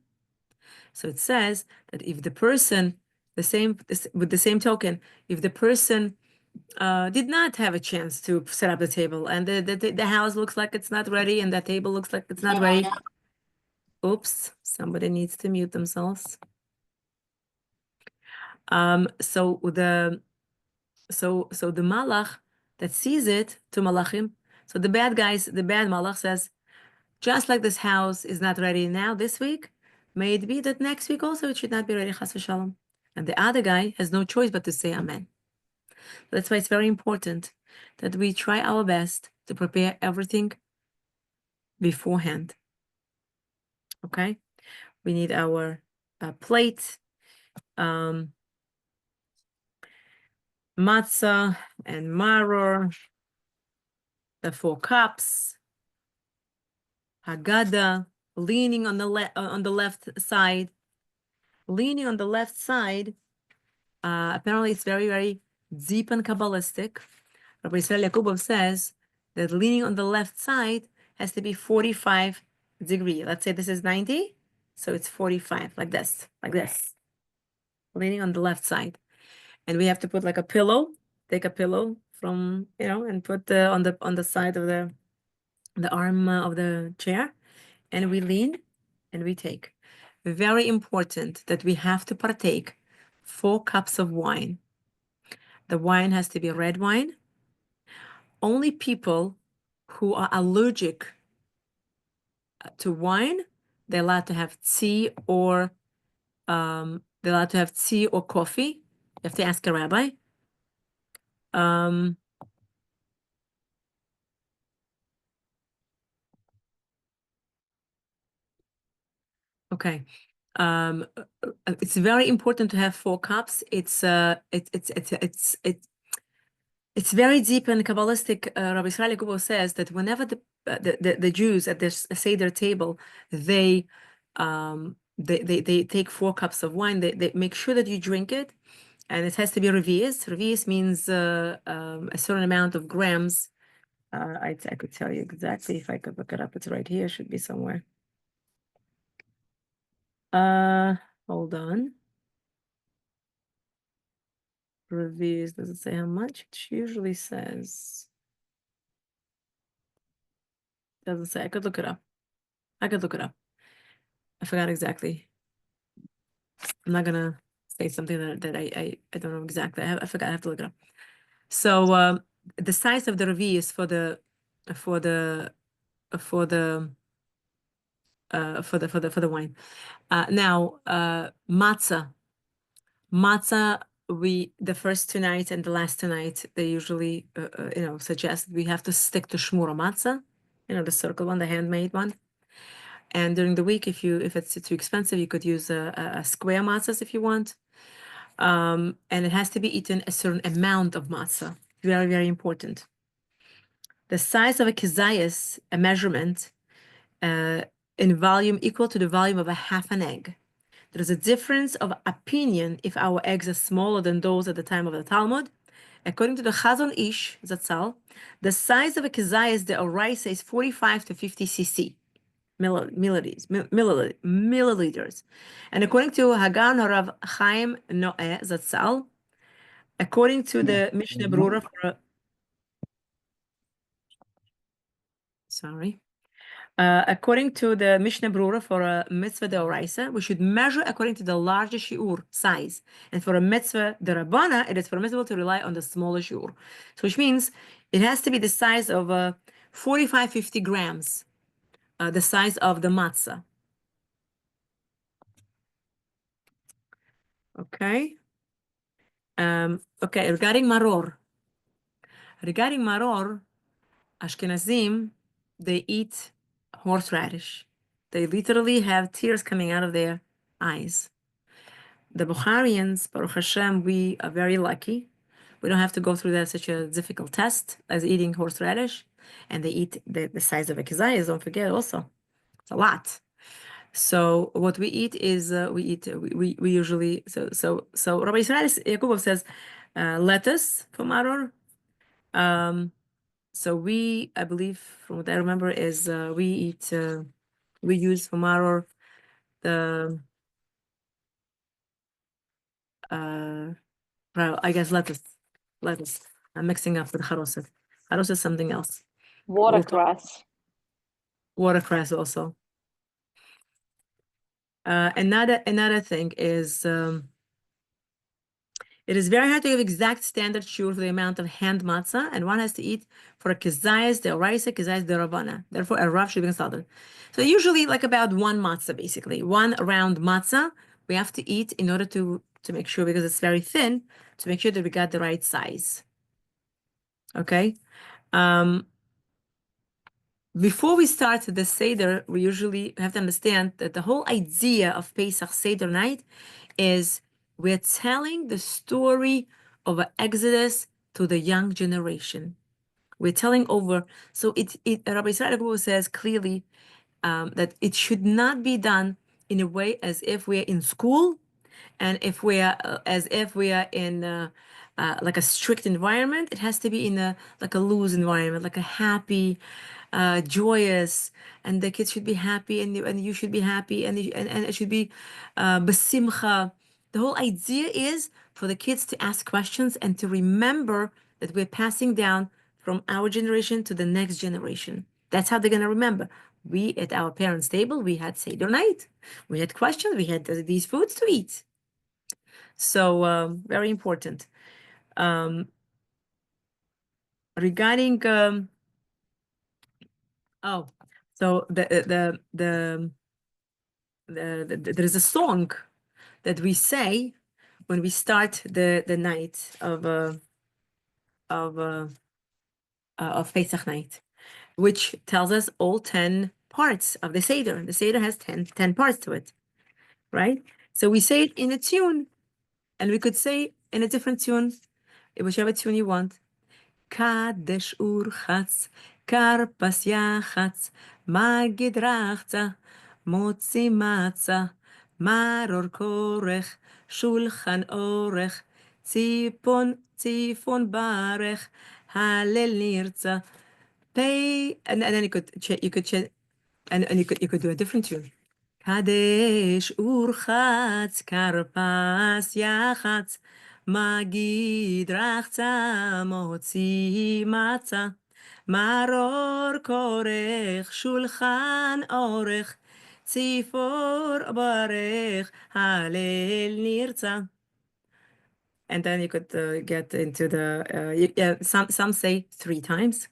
So it says that if the person, with the same token, if the person did not have a chance to set up the table, and the house looks like it's not ready, and the table looks like it's not ready. Oops, somebody needs to mute themselves. So the malach that sees it, to malachim, so the bad malach says, just like this house is not ready now this week, may it be that next week also it should not be ready, chas v'shalom. And the other guy has no choice but to say amen. That's why it's very important that we try our best to prepare everything beforehand. Okay? We need our plate, matzah and maror, the 4 cups, Haggadah, leaning on the left side. Leaning on the left side, apparently it's very, very deep and Kabbalistic. Rabbi Yisrael Yakubov says that leaning on the left side has to be 45 degrees. Let's say this is 90, so it's 45, like this. Leaning on the left side. And we have to put like a pillow, take a pillow from, and put on the side of the arm of the chair, and we lean and we take. Very important that we have to partake 4 cups of wine. The wine has to be red wine. Only people who are allergic to wine, they're allowed to have tea or coffee. You have to ask a rabbi. Okay. It's very important to have 4 cups. It's very deep and Kabbalistic. Rabbi Yisrael Yakubov says that whenever the Jews at their Seder table, they take 4 cups of wine. They make sure that you drink it, and it has to be revius. Revius means a certain amount of grams. I could tell you exactly if I could look it up. It's right here. It should be somewhere. Hold on. Reviews, does it say how much? It usually says. Doesn't say. I could look it up. I forgot exactly. I'm not gonna say something that I don't know exactly. I forgot. I have to look it up. So the size of the revi is for the wine. Now matzah, the first 2 nights and the last 2 nights, they usually suggest we have to stick to shmura matzah, the circle one, the handmade one. And during the week, if it's too expensive, you could use a square matzahs if you want. And it has to be eaten a certain amount of matzah. Very, very important. The size of a kizayas, a measurement in volume equal to the volume of a half an egg. There's a difference of opinion if our eggs are smaller than those at the time of the Talmud. According to the Chazon Ish Zatzal, the size of a kizayas, the oraisa, is 45 to 50 cc. milliliters. And according to Hagan Rav Chaim Noeh Zatzal, according to the Mishnah Berurah according to the Mishnah Berurah for a mitzvah deoraisa, we should measure according to the larger shiur size. And for a mitzvah derabana, it is permissible to rely on the smaller shiur. So which means it has to be the size of 50 grams, the size of the matzah. Okay. Okay, regarding maror. Regarding maror, Ashkenazim, they eat horseradish. They literally have tears coming out of their eyes. The Bukharians, Baruch Hashem, we are very lucky. We don't have to go through such a difficult test as eating horseradish. And they eat the size of a kizayas, don't forget also. It's a lot. So what we eat is we usually so Rabbi Israel Yakubov says lettuce for maror. So I believe from what I remember is we use for maror the I guess lettuce. I'm mixing up with charoset. Charoset is something else. Watercress. Watercress also. Another thing is it is very hard to give exact standard shiur for the amount of hand matzah, and one has to eat for a kizayas deoraisa, kizayas derabana. Therefore, a rav should be consulted. So usually, like about one matzah, basically one round matzah, we have to eat in order to make sure, because it's very thin, to make sure that we got the right size. Okay. Before we start the Seder, we usually have to understand that the whole idea of Pesach Seder night is we're telling the story of an exodus to the young generation. We're telling over, so Rabbi Israel says clearly that it should not be done in a way as if we're in school and as if we are in like a strict environment. It has to be in like a loose environment, like a happy, joyous, and the kids should be happy, and you should be happy, and it should be besimcha. The whole idea is for the kids to ask questions and to remember that we're passing down from our generation to the next generation. That's how they're going to remember. We, at our parents' table, we had Seder night. We had questions. We had these foods to eat. So very important. Regarding so there is a song that we say when we start the night of Pesach night, which tells us all 10 parts of the Seder. The Seder has 10 parts to it, right? So we say it in a tune, and we could say in a different tune, whichever tune you want. Kadesh urchatz, karpas yachatz, magid rachza, motzi matza, maror korech, shulchan orech, tzifon barech, halel nirza, pay, and then you could do a different tune. Kadesh urchatz, karpas yachatz, magid rachza, motzi matza, maror korech, shulchan orech, tzifor barech, halel nirza. And then you could get into the some say 3 times.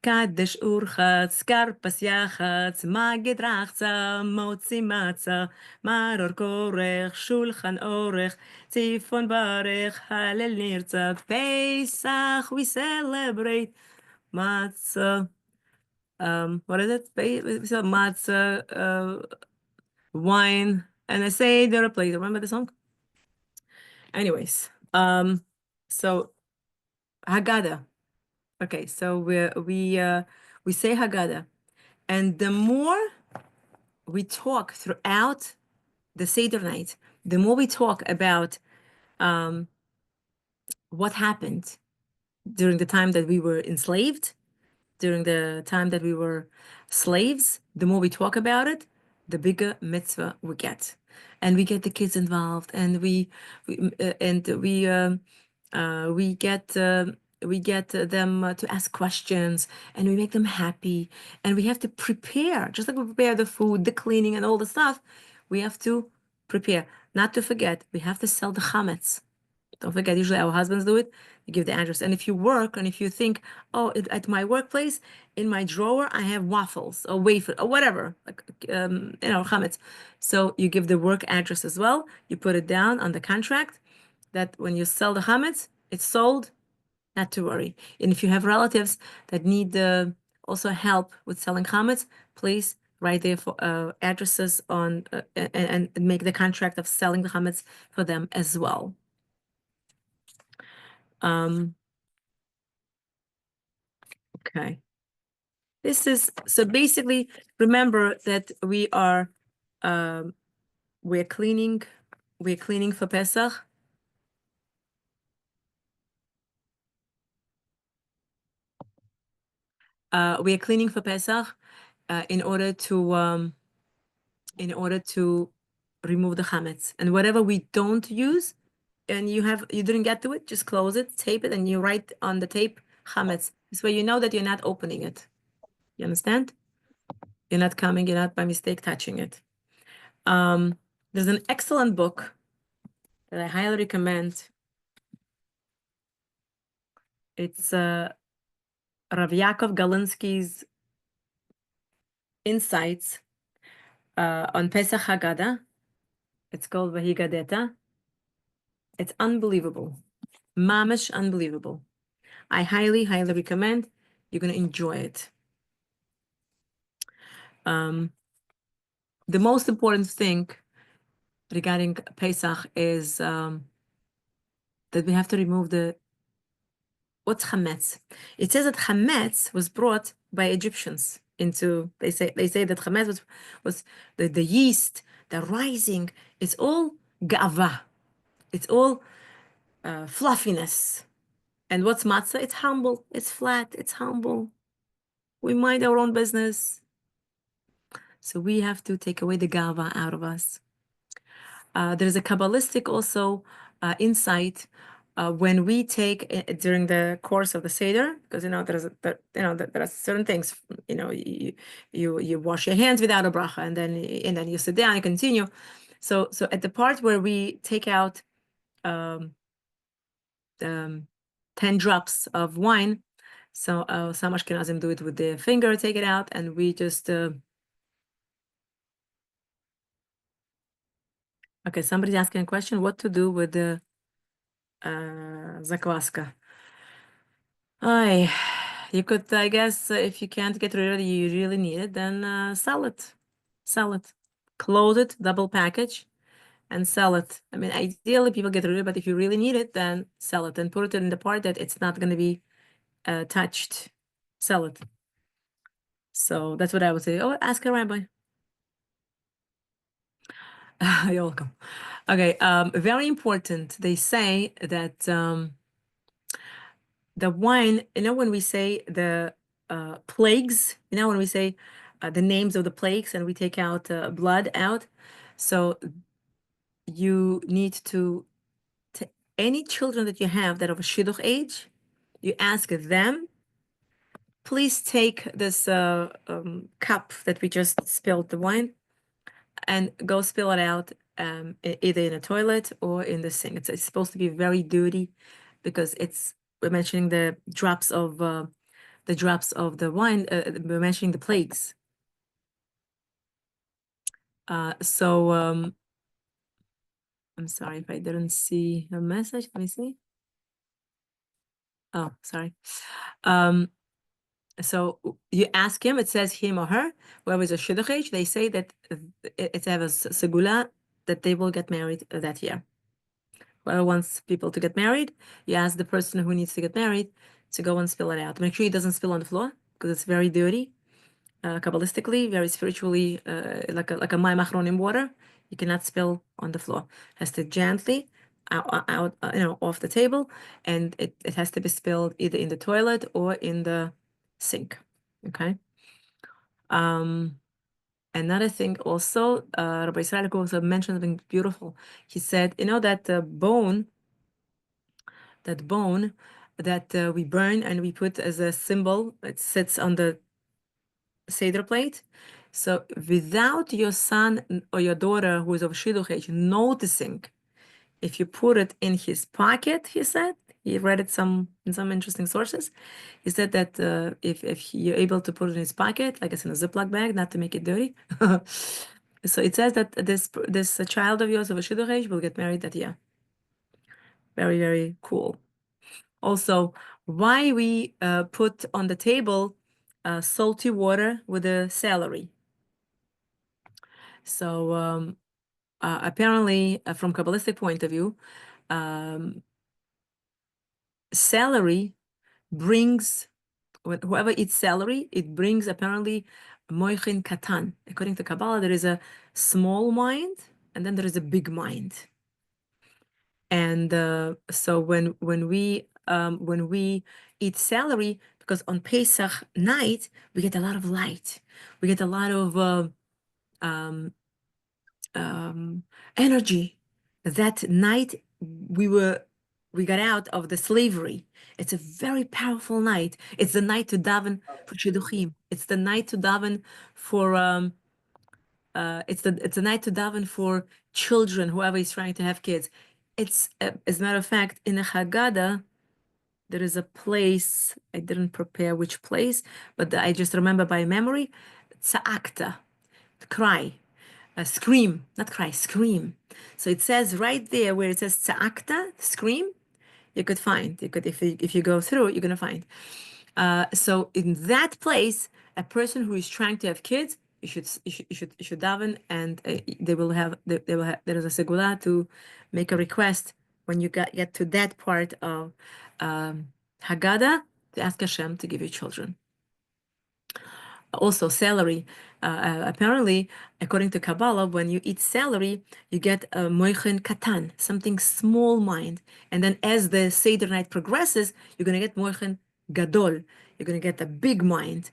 Kadesh urchatz, karpas yachatz, magid rachza, motzi matza, maror korech, shulchan orech, tzifon barech, halel nirza. Pesach, we celebrate matzah. What is it? We sell matzah, wine, and I say they're a plate. Remember the song? Anyways, so Haggadah. Okay, so we say Haggadah, and the more we talk throughout the Seder night, the more we talk about what happened during the time that we were enslaved, during the time that we were slaves, the more we talk about it, the bigger mitzvah we get. And we get the kids involved, and we get them to ask questions, and we make them happy, and we have to prepare, just like we prepare the food, the cleaning, and all the stuff. We have to prepare. Not to forget, we have to sell the chametz. Don't forget, usually our husbands do it. You give the address. And if you work and if you think, oh, at my workplace, in my drawer, I have waffles or wafer or whatever, like, chametz. So you give the work address as well. You put it down on the contract that when you sell the chametz, it's sold, not to worry. And if you have relatives that need also help with selling chametz, please write their addresses on and make the contract of selling the chametz for them as well. Okay. This is so basically remember that we're cleaning for Pesach. We're cleaning for Pesach in order to remove the chametz. And whatever we don't use and you didn't get to it, just close it, tape it, and you write on the tape chametz. This way you know that you're not opening it. You understand? You're not by mistake touching it. There's an excellent book that I highly recommend. It's Rav Yaakov Galinsky's insights on Pesach Haggadah. It's called Vahigadeta. It's unbelievable. Mamish unbelievable. I highly, highly recommend. You're going to enjoy it. The most important thing regarding Pesach is that we have to remove what's chametz. It says that chametz was brought by Egyptians into. They say that chametz was the yeast, the rising. It's all gava. It's all fluffiness. And what's matzah? It's humble. It's flat. It's humble. We mind our own business. So we have to take away the gava out of us. There's a Kabbalistic also insight when we take during the course of the Seder, because there are certain things, you wash your hands without a bracha, and then you sit down and continue. So at the part where we take out 10 drops of wine, so some Ashkenazim do it with their finger, take it out, and we just okay, somebody's asking a question, what to do with the zakwaska. You could, I guess, if you can't get rid of it, you really need it, then sell it. Close it, double package, and sell it. I mean, ideally people get rid of it, but if you really need it, then sell it and put it in the part that it's not going to be touched. Sell it. So that's what I would say. Oh, ask a rabbi. You're welcome. Okay, very important. They say that the wine, when we say the plagues, when we say the names of the plagues and we take out blood out, so you need to any children that you have that are of a shidduch age, you ask them, please take this cup that we just spilled the wine and go spill it out either in a toilet or in the sink. It's supposed to be very dirty because we're mentioning the drops of the wine. We're mentioning the plagues. So I'm sorry if I didn't see a message. Let me see. Oh, sorry. So you ask him, it says him or her, whoever is a shidduch age, they say that it's a segula that they will get married that year. Whoever wants people to get married, you ask the person who needs to get married to go and spill it out. Make sure it doesn't spill on the floor because it's very dirty. Kabbalistically, very spiritually, like a mayim achronim water, you cannot spill on the floor. It has to gently out off the table, and it has to be spilled either in the toilet or in the sink. Okay. Another thing also, Rabbi Israel also mentioned something beautiful. He said, you know, that bone that we burn and we put as a symbol, it sits on the Seder plate. So without your son or your daughter who is of Shidduch age noticing, if you put it in his pocket, he said, he read it in some interesting sources. He said that if you're able to put it in his pocket, like it's in a Ziploc bag, not to make it dirty. So it says that this child of yours of a Shidduch age will get married that year. Very, very cool. Also, why we put on the table salty water with a celery. So apparently, from Kabbalistic point of view, celery brings, whoever eats celery, it brings apparently moichin katan. According to Kabbalah, there is a small mind and then there is a big mind. And so when we eat celery, because on Pesach night we get a lot of light, we get a lot of energy. That night we got out of the slavery. It's a very powerful night. It's the night to daven for shidduchim. It's the night to daven for it's the night to daven for children, whoever is trying to have kids. It's as a matter of fact, in the Haggadah, there is a place, I didn't prepare which place, but I just remember by memory, tza'akta, cry, scream, not cry, scream. So it says right there where it says tza'akta, scream, you could find, if you go through, you're gonna find. So in that place, a person who is trying to have kids, you should daven, and they will have there is a segula to make a request when you get to that part of Haggadah to ask Hashem to give you children. Also, celery. Apparently, according to Kabbalah, when you eat celery, you get a moichin katan, something small mind. And then as the Seder night progresses, you're going to get moichin gadol. You're going to get a big mind,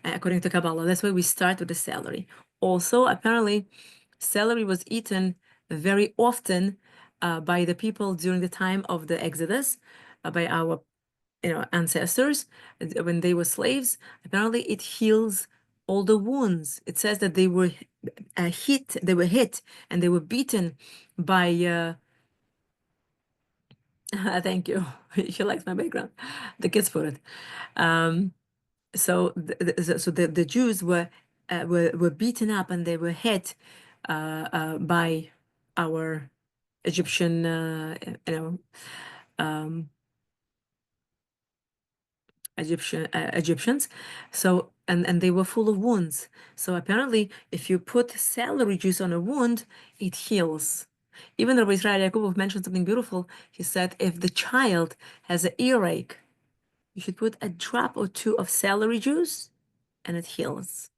according to Kabbalah. That's why we start with the celery. Also, apparently, celery was eaten very often by the people during the time of the Exodus, by our ancestors when they were slaves. Apparently it heals all the wounds. It says that they were hit and they were beaten by thank you. She likes my background. The kids put it. So the Jews were beaten up and they were hit by our Egyptian Egyptians. So and they were full of wounds. So apparently, if you put celery juice on a wound, it heals. Even Rabbi Israel Yaakov mentioned something beautiful. He said, if the child has an earache, you should put a drop or two of celery juice, and it heals.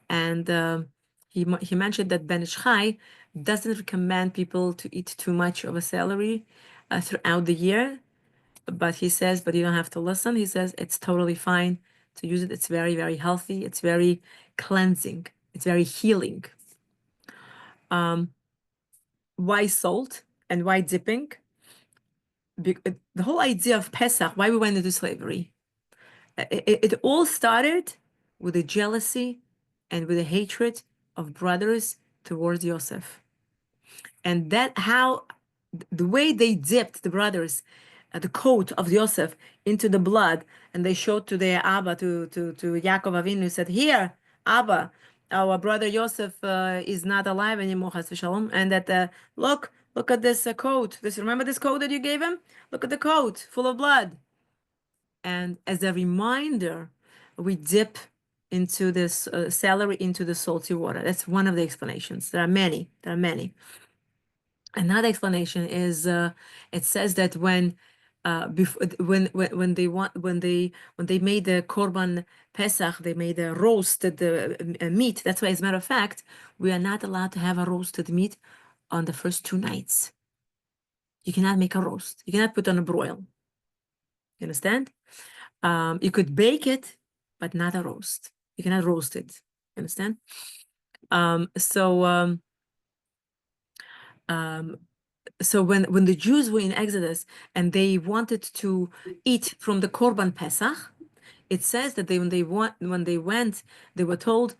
And he mentioned that Ben Ish Chai doesn't recommend people to eat too much of a celery throughout the year. But he says, but you don't have to listen. He says it's totally fine to use it. It's very, very healthy. It's very cleansing. It's very healing. Why salt and why dipping? The whole idea of Pesach, why we went into slavery, it all started with a jealousy and with a hatred of brothers towards Yosef. And that how the way they dipped the brothers, the coat of Yosef into the blood, and they showed to their Abba, to Yaakov Avinu, said, "Here, Abba, our brother Yosef is not alive anymore, Chas v'shalom, and that look at this coat. Remember this coat that you gave him? Look at the coat, full of blood." And as a reminder, we dip into this celery into the salty water. That's one of the explanations. There are many. Another explanation is it says that when they made the korban pesach, they made a roasted meat. That's why, as a matter of fact, we are not allowed to have a roasted meat on the first 2 nights. You cannot make a roast. You cannot put on a broil. You understand? You could bake it, but not a roast. You cannot roast it. Understand? So when the Jews were in Exodus and they wanted to eat from the Korban Pesach, it says that when they went, they were told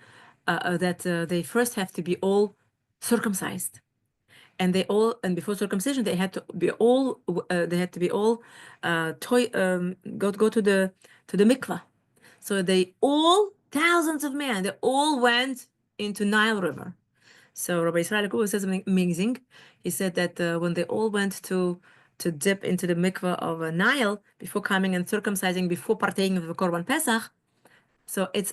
that they first have to be all circumcised, and before circumcision they had to be all go to the mikvah. So they all, thousands of men, they all went into Nile River. So Rabbi Israel Kuba says something amazing. He said that when they all went to dip into the mikveh of Nile before coming and circumcising, before partaking of the Korban Pesach, so it's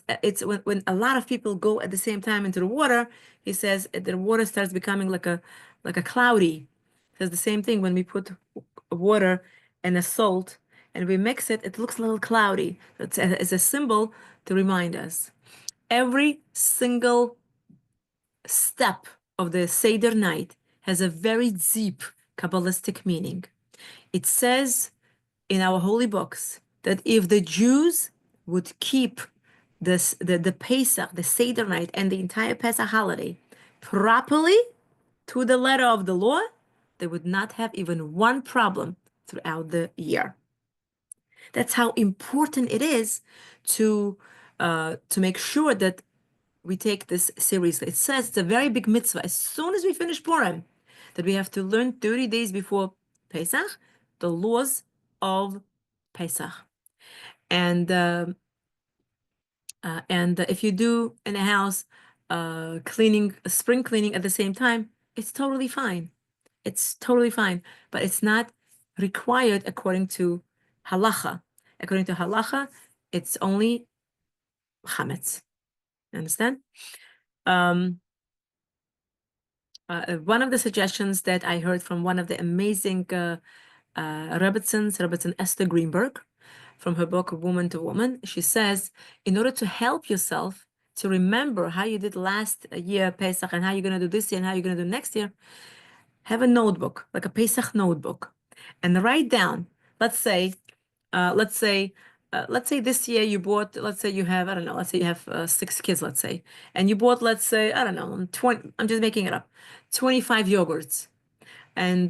when a lot of people go at the same time into the water, he says the water starts becoming like a cloudy. He says the same thing when we put water and a salt and we mix it, it looks a little cloudy. It's a symbol to remind us. Every single step of the Seder night has a very deep Kabbalistic meaning. It says in our holy books that if the Jews would keep the Pesach, the Seder night, and the entire Pesach holiday properly to the letter of the law, they would not have even one problem throughout the year. That's how important it is to make sure that we take this seriously. It says it's a very big mitzvah. As soon as we finish Purim, that we have to learn 30 days before Pesach the laws of Pesach. And if you do in a house spring cleaning at the same time, it's totally fine. It's totally fine, but it's not required according to halacha. According to halacha, it's only chametz. Understand? One of the suggestions that I heard from one of the amazing Rebbetzin Esther Greenberg, from her book Woman to Woman, she says, in order to help yourself to remember how you did last year Pesach and how you're going to do this year and how you're going to do next year, have a notebook, like a Pesach notebook, and write down, let's say this year you bought, let's say you have, I don't know, let's say you have 6 kids, let's say, and you bought, let's say, I don't know, 20, I'm just making it up, 25 yogurts. And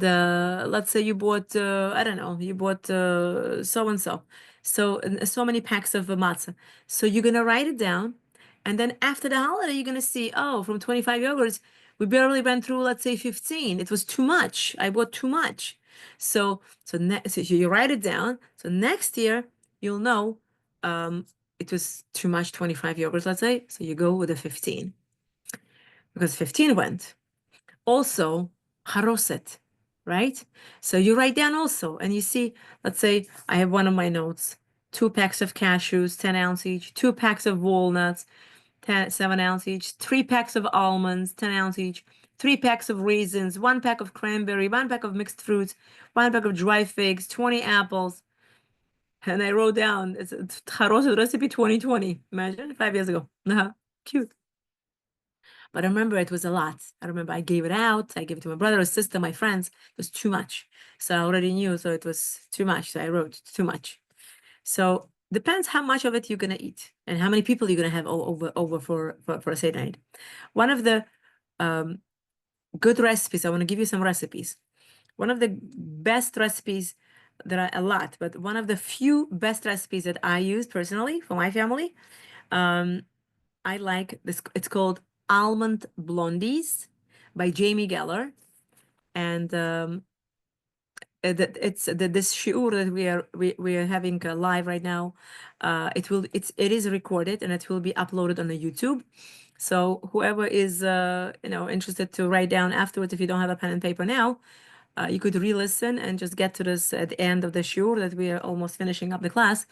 let's say you bought, I don't know, you bought so and so. So many packs of matzah. So you're going to write it down. And then after the holiday, you're going to see, oh, from 25 yogurts, we barely went through, let's say, 15. It was too much. I bought too much. So you write it down. So next year, you'll know it was too much, 25 yogurts, let's say. So you go with a 15. Because 15 went. Also, haroset, right? So you write down also, and you see, let's say I have one of my notes, 2 packs of cashews, 10 ounce each, 2 packs of walnuts, 7 ounce each, 3 packs of almonds, 10 ounce each, 3 packs of raisins, 1 pack of cranberry, 1 pack of mixed fruits, 1 pack of dry figs, 20 apples. And I wrote down, it's haroset recipe 2020. Imagine 5 years ago. Cute. But I remember it was a lot. I remember I gave it out. I gave it to my brother, or sister, my friends. It was too much. So I already knew. So it was too much. So I wrote too much. So depends how much of it you're gonna eat and how many people you're gonna have over for a Seder night. One of the good recipes. I want to give you some recipes. One of the best recipes that a lot, but one of the few best recipes that I use personally for my family. I like this. It's called Almond Blondies by Jamie Geller, and this shiur that we are having live right now. It is recorded and it will be uploaded on the YouTube. So whoever is interested to write down afterwards, if you don't have a pen and paper now, you could re-listen and just get to this at the end of the shiur that we are almost finishing up the class.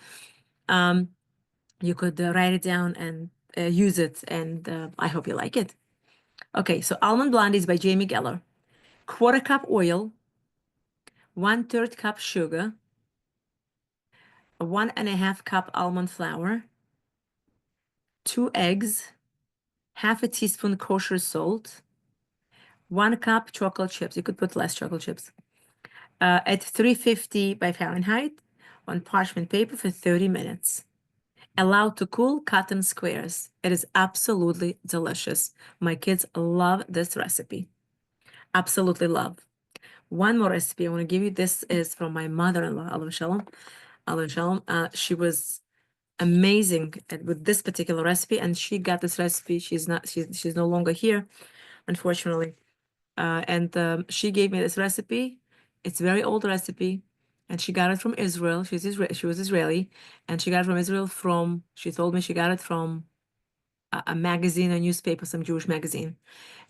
You could write it down and use it, and I hope you like it. Okay, so Almond Blondies by Jamie Geller. 1/4 cup oil, 1/3 cup sugar, 1.5 cup almond flour, 2 eggs, 1/2 teaspoon kosher salt, 1 cup chocolate chips. You could put less chocolate chips. At 350 by Fahrenheit on parchment paper for 30 minutes. Allowed to cool, cut in squares. It is absolutely delicious. My kids love this recipe. Absolutely love. One more recipe I want to give you. This is from my mother-in-law, Alam Shalom. Alam Shalom. She was amazing with this particular recipe, and she got this recipe. She's no longer here, unfortunately. She gave me this recipe. It's a very old recipe, and she got it from Israel. She was Israeli, and she got it from Israel she told me she got it from a magazine, a newspaper, some Jewish magazine,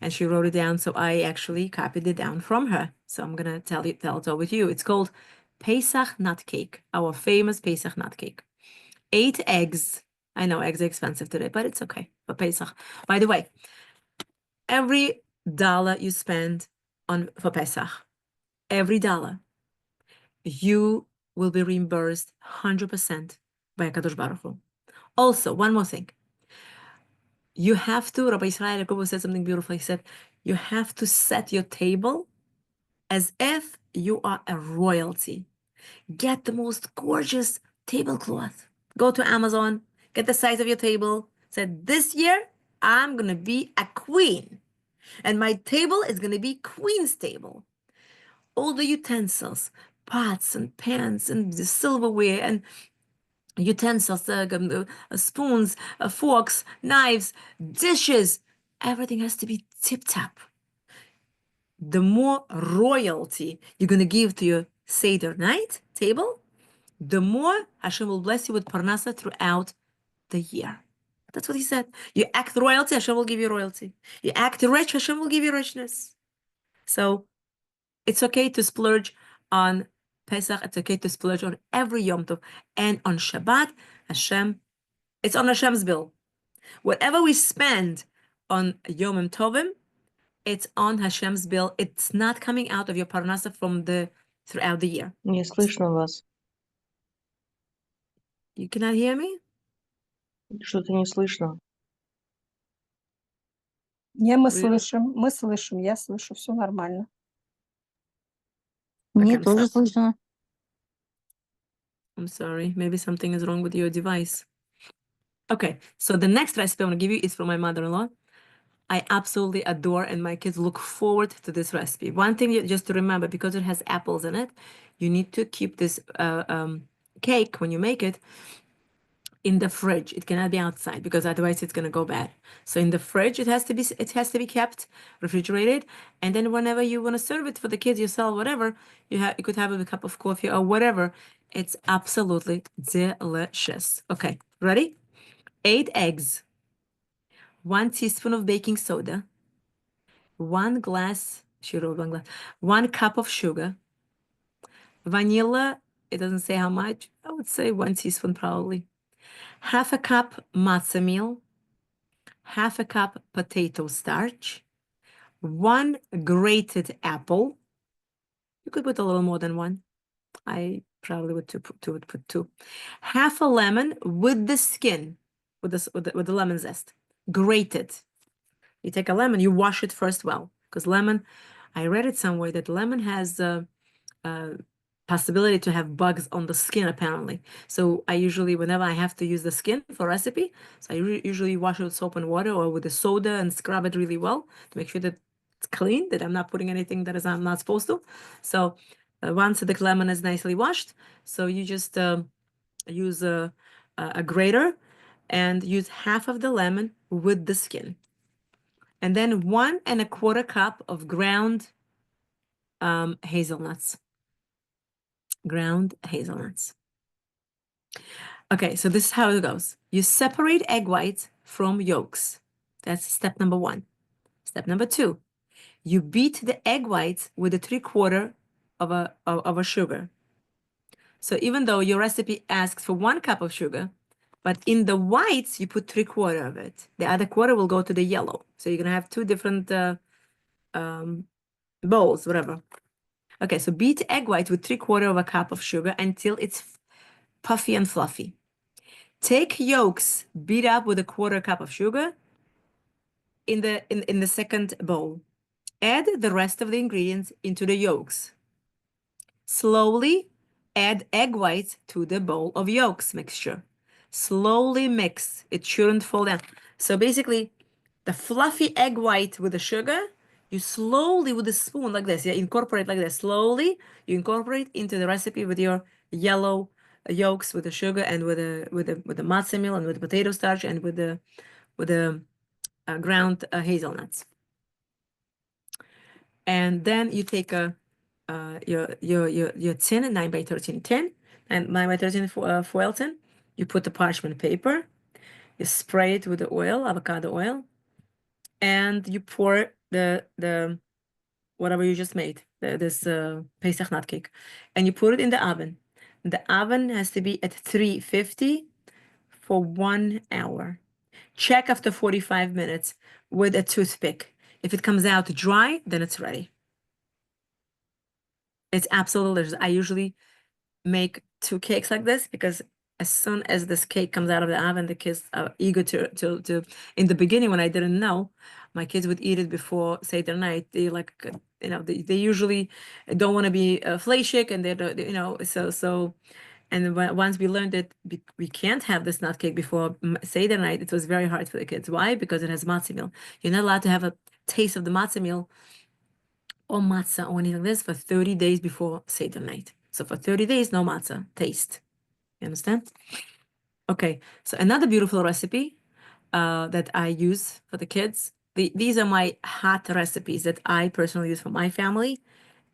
and she wrote it down. So I actually copied it down from her. So I'm gonna tell it all with you. It's called Pesach nut cake, our famous Pesach nut cake. 8 eggs. I know eggs are expensive today, but it's okay for Pesach. By the way, every dollar you spend for Pesach, every dollar, you will be reimbursed 100% by Kadosh Baruch Hu. Also, one more thing. You have to, Rabbi Israel Yaakov said something beautiful. He said, you have to set your table as if you are a royalty. Get the most gorgeous tablecloth. Go to Amazon, get the size of your table. Said, this year, I'm going to be a queen. And my table is going to be queen's table. All the utensils, pots and pans and the silverware and utensils, spoons, forks, knives, dishes, everything has to be tip-top. The more royalty you're going to give to your Seder night table, the more Hashem will bless you with parnasa throughout the year. That's what he said. You act royalty, Hashem will give you royalty. You act rich, Hashem will give you richness. So it's okay to splurge on Pesach. It's okay to splurge on every Yom Tov. And on Shabbat, it's on Hashem's bill. Whatever we spend on Yom Tovim, it's on Hashem's bill. It's not coming out of your parnasa throughout the year. Не слышно вас. You cannot hear me? Что-то не слышно. Не, мы Really? слышим, я слышу, все нормально. Мне I'm тоже слышно. I'm sorry. Maybe something is wrong with your device. Okay, so the next recipe I'm going to give you is from my mother-in-law. I absolutely adore, and my kids look forward to this recipe. One thing just to remember, because it has apples in it, you need to keep this cake, when you make it, in the fridge. It cannot be outside because otherwise it's going to go bad. So in the fridge, it has to be kept refrigerated. And then whenever you want to serve it for the kids, yourself, whatever, you could have it with a cup of coffee or whatever. It's absolutely delicious. Okay, ready? 8 eggs, 1 teaspoon of baking soda, 1 cup of sugar, vanilla. It doesn't say how much. I would say 1 teaspoon probably. Half a cup matzah meal, half a cup potato starch, 1 grated apple. You could put a little more than 1. I probably would put 2. Half a lemon with the skin, with the lemon zest, grated. You take a lemon, you wash it first well, because lemon, I read it somewhere that lemon has possibility to have bugs on the skin, apparently. So I usually, whenever I have to use the skin for recipe, so I usually wash it with soap and water or with the soda and scrub it really well to make sure that it's clean, that I'm not putting anything that I'm not supposed to. So once the lemon is nicely washed, so you just use a grater and use half of the lemon with the skin. And then 1 1/4 cup of ground hazelnuts. Ground hazelnuts. Okay, so this is how it goes. You separate egg whites from yolks. That's step number 1. Step number 2, you beat the egg whites with a 3/4 of a sugar. So even though your recipe asks for 1 cup of sugar, but in the whites, you put 3/4 of it. The other quarter will go to the yellow. So you're gonna have 2 different bowls, whatever. Okay, so beat egg white with 3/4 of a cup of sugar until it's puffy and fluffy. Take yolks, beat up with a 1/4 cup of sugar in the second bowl. Add the rest of the ingredients into the yolks. Slowly add egg whites to the bowl of yolks mixture. Slowly mix. It shouldn't fall down. So basically, the fluffy egg white with the sugar, you slowly with a spoon like this, yeah, incorporate like this. Slowly, you incorporate into the recipe with your yellow yolks with the sugar and with the matzah meal and with the potato starch and with the ground hazelnuts. And then you take your tin, 9x13 tin, and 9x13 foil tin. You put the parchment paper, you spray it with the oil, avocado oil, and you pour the whatever you just made, this Pesach nut cake, and you put it in the oven. The oven has to be at 350 for 1 hour. Check after 45 minutes with a toothpick. If it comes out dry, then it's ready. It's absolutely delicious. I usually make 2 cakes like this because as soon as this cake comes out of the oven, the kids are eager to. In the beginning, when I didn't know, my kids would eat it before Seder night. They like, they usually don't want to be fleishik, and so. And once we learned that we can't have this nut cake before Seder night, it was very hard for the kids. Why? Because it has matzah meal. You're not allowed to have a taste of the matzah meal or matzah or anything like this for 30 days before Seder night. So for 30 days, no matzah taste. You understand? Okay, so another beautiful recipe that I use for the kids. These are my hot recipes that I personally use for my family,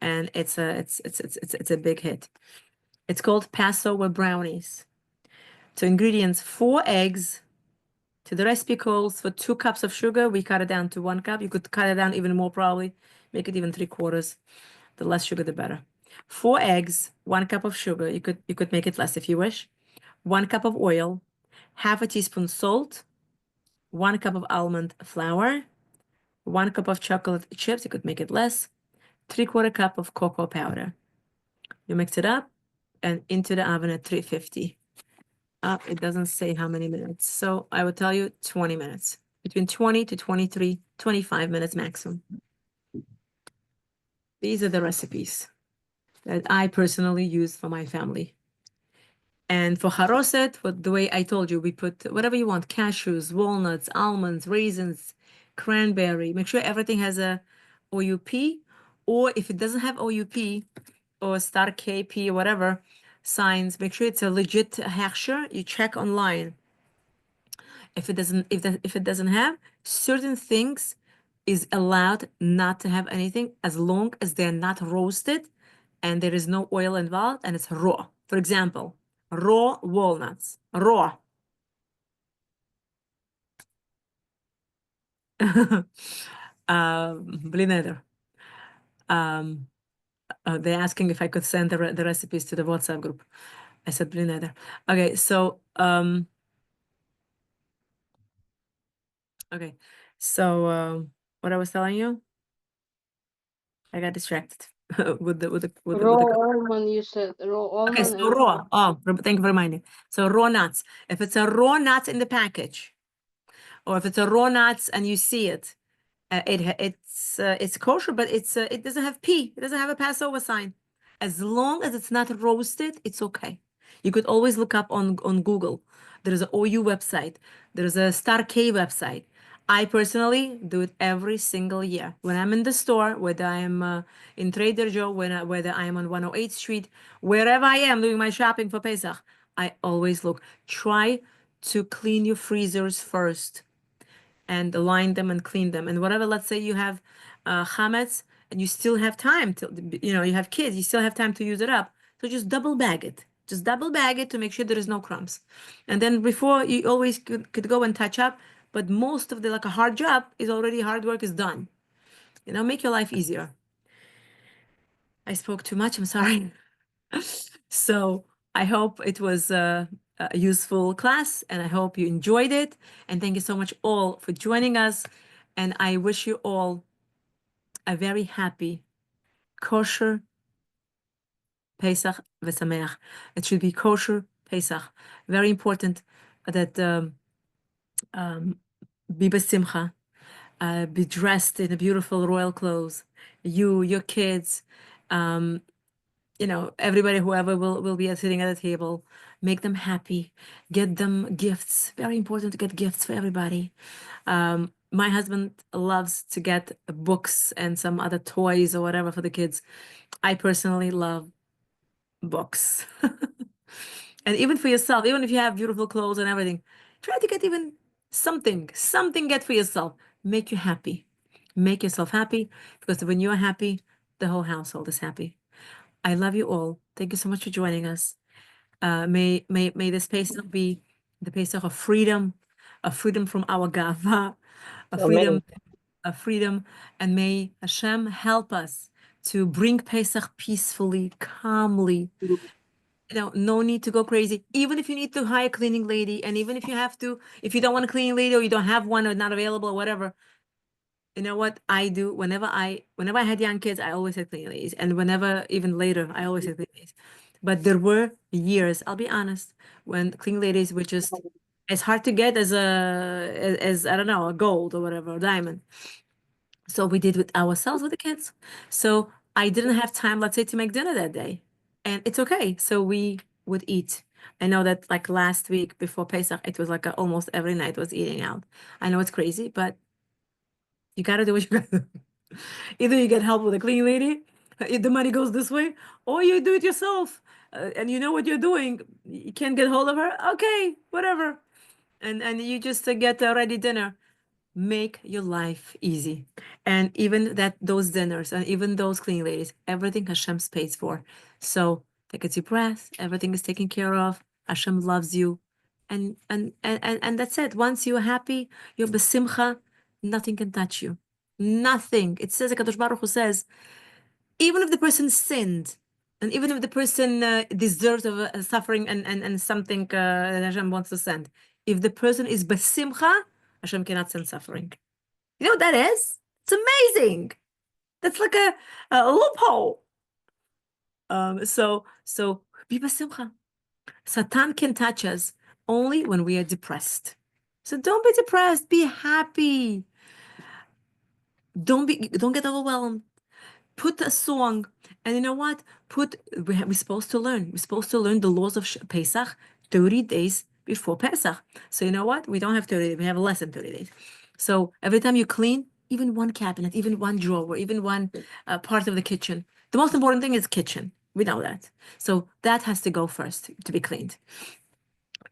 and it's a big hit. It's called Passover brownies. So ingredients: 4 eggs. To the recipe calls for 2 cups of sugar. We cut it down to 1 cup. You could cut it down even more, probably make it even 3/4. The less sugar, the better. 4 eggs, 1 cup of sugar. You could make it less if you wish. 1 cup of oil, half a teaspoon salt, 1 cup of almond flour, 1 cup of chocolate chips. You could make it less. 3/4 cup of cocoa powder. You mix it up and into the oven at 350. It doesn't say how many minutes, so I would tell you 20 minutes. Between 20 to 23, 25 minutes maximum. These are the recipes that I personally use for my family. And for haroset, the way I told you, we put whatever you want: cashews, walnuts, almonds, raisins, cranberry. Make sure everything has a OUP, or if it doesn't have OUP or star KP or whatever signs, make sure it's a legit hechsher. You check online. If it doesn't have certain things, is allowed not to have anything as long as they're not roasted and there is no oil involved and it's raw. For example, raw walnuts, raw. Bli neder. They're asking if I could send the recipes to the WhatsApp group. I said bli neder. Okay, so what I was telling you, I got distracted with the Raw almond, you said. Raw Okay, almond so and raw. Oh, thank you for reminding. So raw nuts. If it's a raw nut in the package, or if it's a raw nuts and you see it, it's kosher, but it doesn't have P. It doesn't have a Passover sign. As long as it's not roasted, it's okay. You could always look up on Google. There's an OU website. There's a Star K website. I personally do it every single year. When I'm in the store, whether I'm in Trader Joe, whether I'm on 108th Street, wherever I am doing my shopping for Pesach, I always look. Try to clean your freezers first and align them and clean them. And whatever, let's say you have chametz and you still have time to, you have kids, you still have time to use it up. So just double bag it. Just double bag it to make sure there is no crumbs. And then before, you always could go and touch up, but most of the, like a hard job is already, hard work is done. Make your life easier. I spoke too much, I'm sorry. So I hope it was a useful class and I hope you enjoyed it. And thank you so much all for joining us. And I wish you all a very happy, kosher Pesach v'sameach. It should be kosher Pesach. Very important that be besimcha, be dressed in a beautiful royal clothes. You, your kids, everybody, whoever will be sitting at the table, make them happy, get them gifts. Very important to get gifts for everybody. My husband loves to get books and some other toys or whatever for the kids. I personally love books. And even for yourself, even if you have beautiful clothes and everything, try to get even something get for yourself. Make you happy. Make yourself happy, because when you're happy, the whole household is happy. I love you all. Thank you so much for joining us. May this Pesach be the Pesach of freedom from our gava, Amen. a freedom, and may Hashem help us to bring Pesach peacefully, calmly. No need to go crazy. Even if you need to hire a cleaning lady, and even if you have to, if you don't want a cleaning lady or you don't have one or not available or whatever, you know what I do? Whenever I had young kids, I always had cleaning ladies, and whenever even later, I always had cleaning ladies. But there were years, I'll be honest, when cleaning ladies were just as hard to get as I don't know, a gold or whatever, a diamond. So we did with ourselves with the kids. So I didn't have time, let's say, to make dinner that day. And it's okay. So we would eat. I know that like last week before Pesach, it was like almost every night was eating out. I know it's crazy, but you gotta do what you gotta do. Either you get help with a cleaning lady, the money goes this way, or you do it yourself. And you know what you're doing. You can't get hold of her. Okay, whatever. And you just get a ready dinner. Make your life easy. And even those dinners and even those cleaning ladies, everything Hashem pays for. So take a deep breath. Everything is taken care of. Hashem loves you. And that's it. Once you're happy, you're besimcha, nothing can touch you. Nothing. It says, HaKadosh Baruch Hu says, even if the person sinned, and even if the person deserves of suffering and something that Hashem wants to send, if the person is besimcha, Hashem cannot send suffering. You know what that is? It's amazing. That's like a loophole. So be besimcha. Satan can touch us only when we are depressed. So don't be depressed. Be happy. Don't get overwhelmed. Put a song, and you know what? We're supposed to learn. We're supposed to learn the laws of Pesach 30 days before Pesach. So you know what? We don't have 30 days. We have less than 30 days. So every time you clean, even one cabinet, even one drawer, even one part of the kitchen. The most important thing is kitchen. We know that. So that has to go first to be cleaned.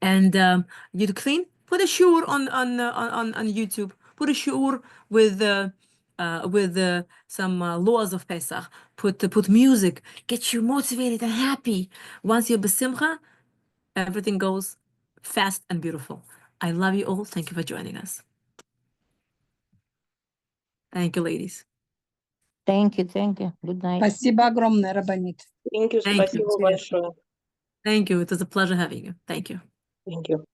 And you to clean, put a shiur on YouTube. Put a shiur with some laws of Pesach. Put music. Get you motivated and happy. Once you're besimcha, everything goes fast and beautiful. I love you all. Thank you for joining us. Thank you, ladies. Thank you. Good night. Спасибо огромное, Рабанит. Thank you. Thank you. Спасибо большое. Thank you. It was a pleasure having you. Thank you. Thank you.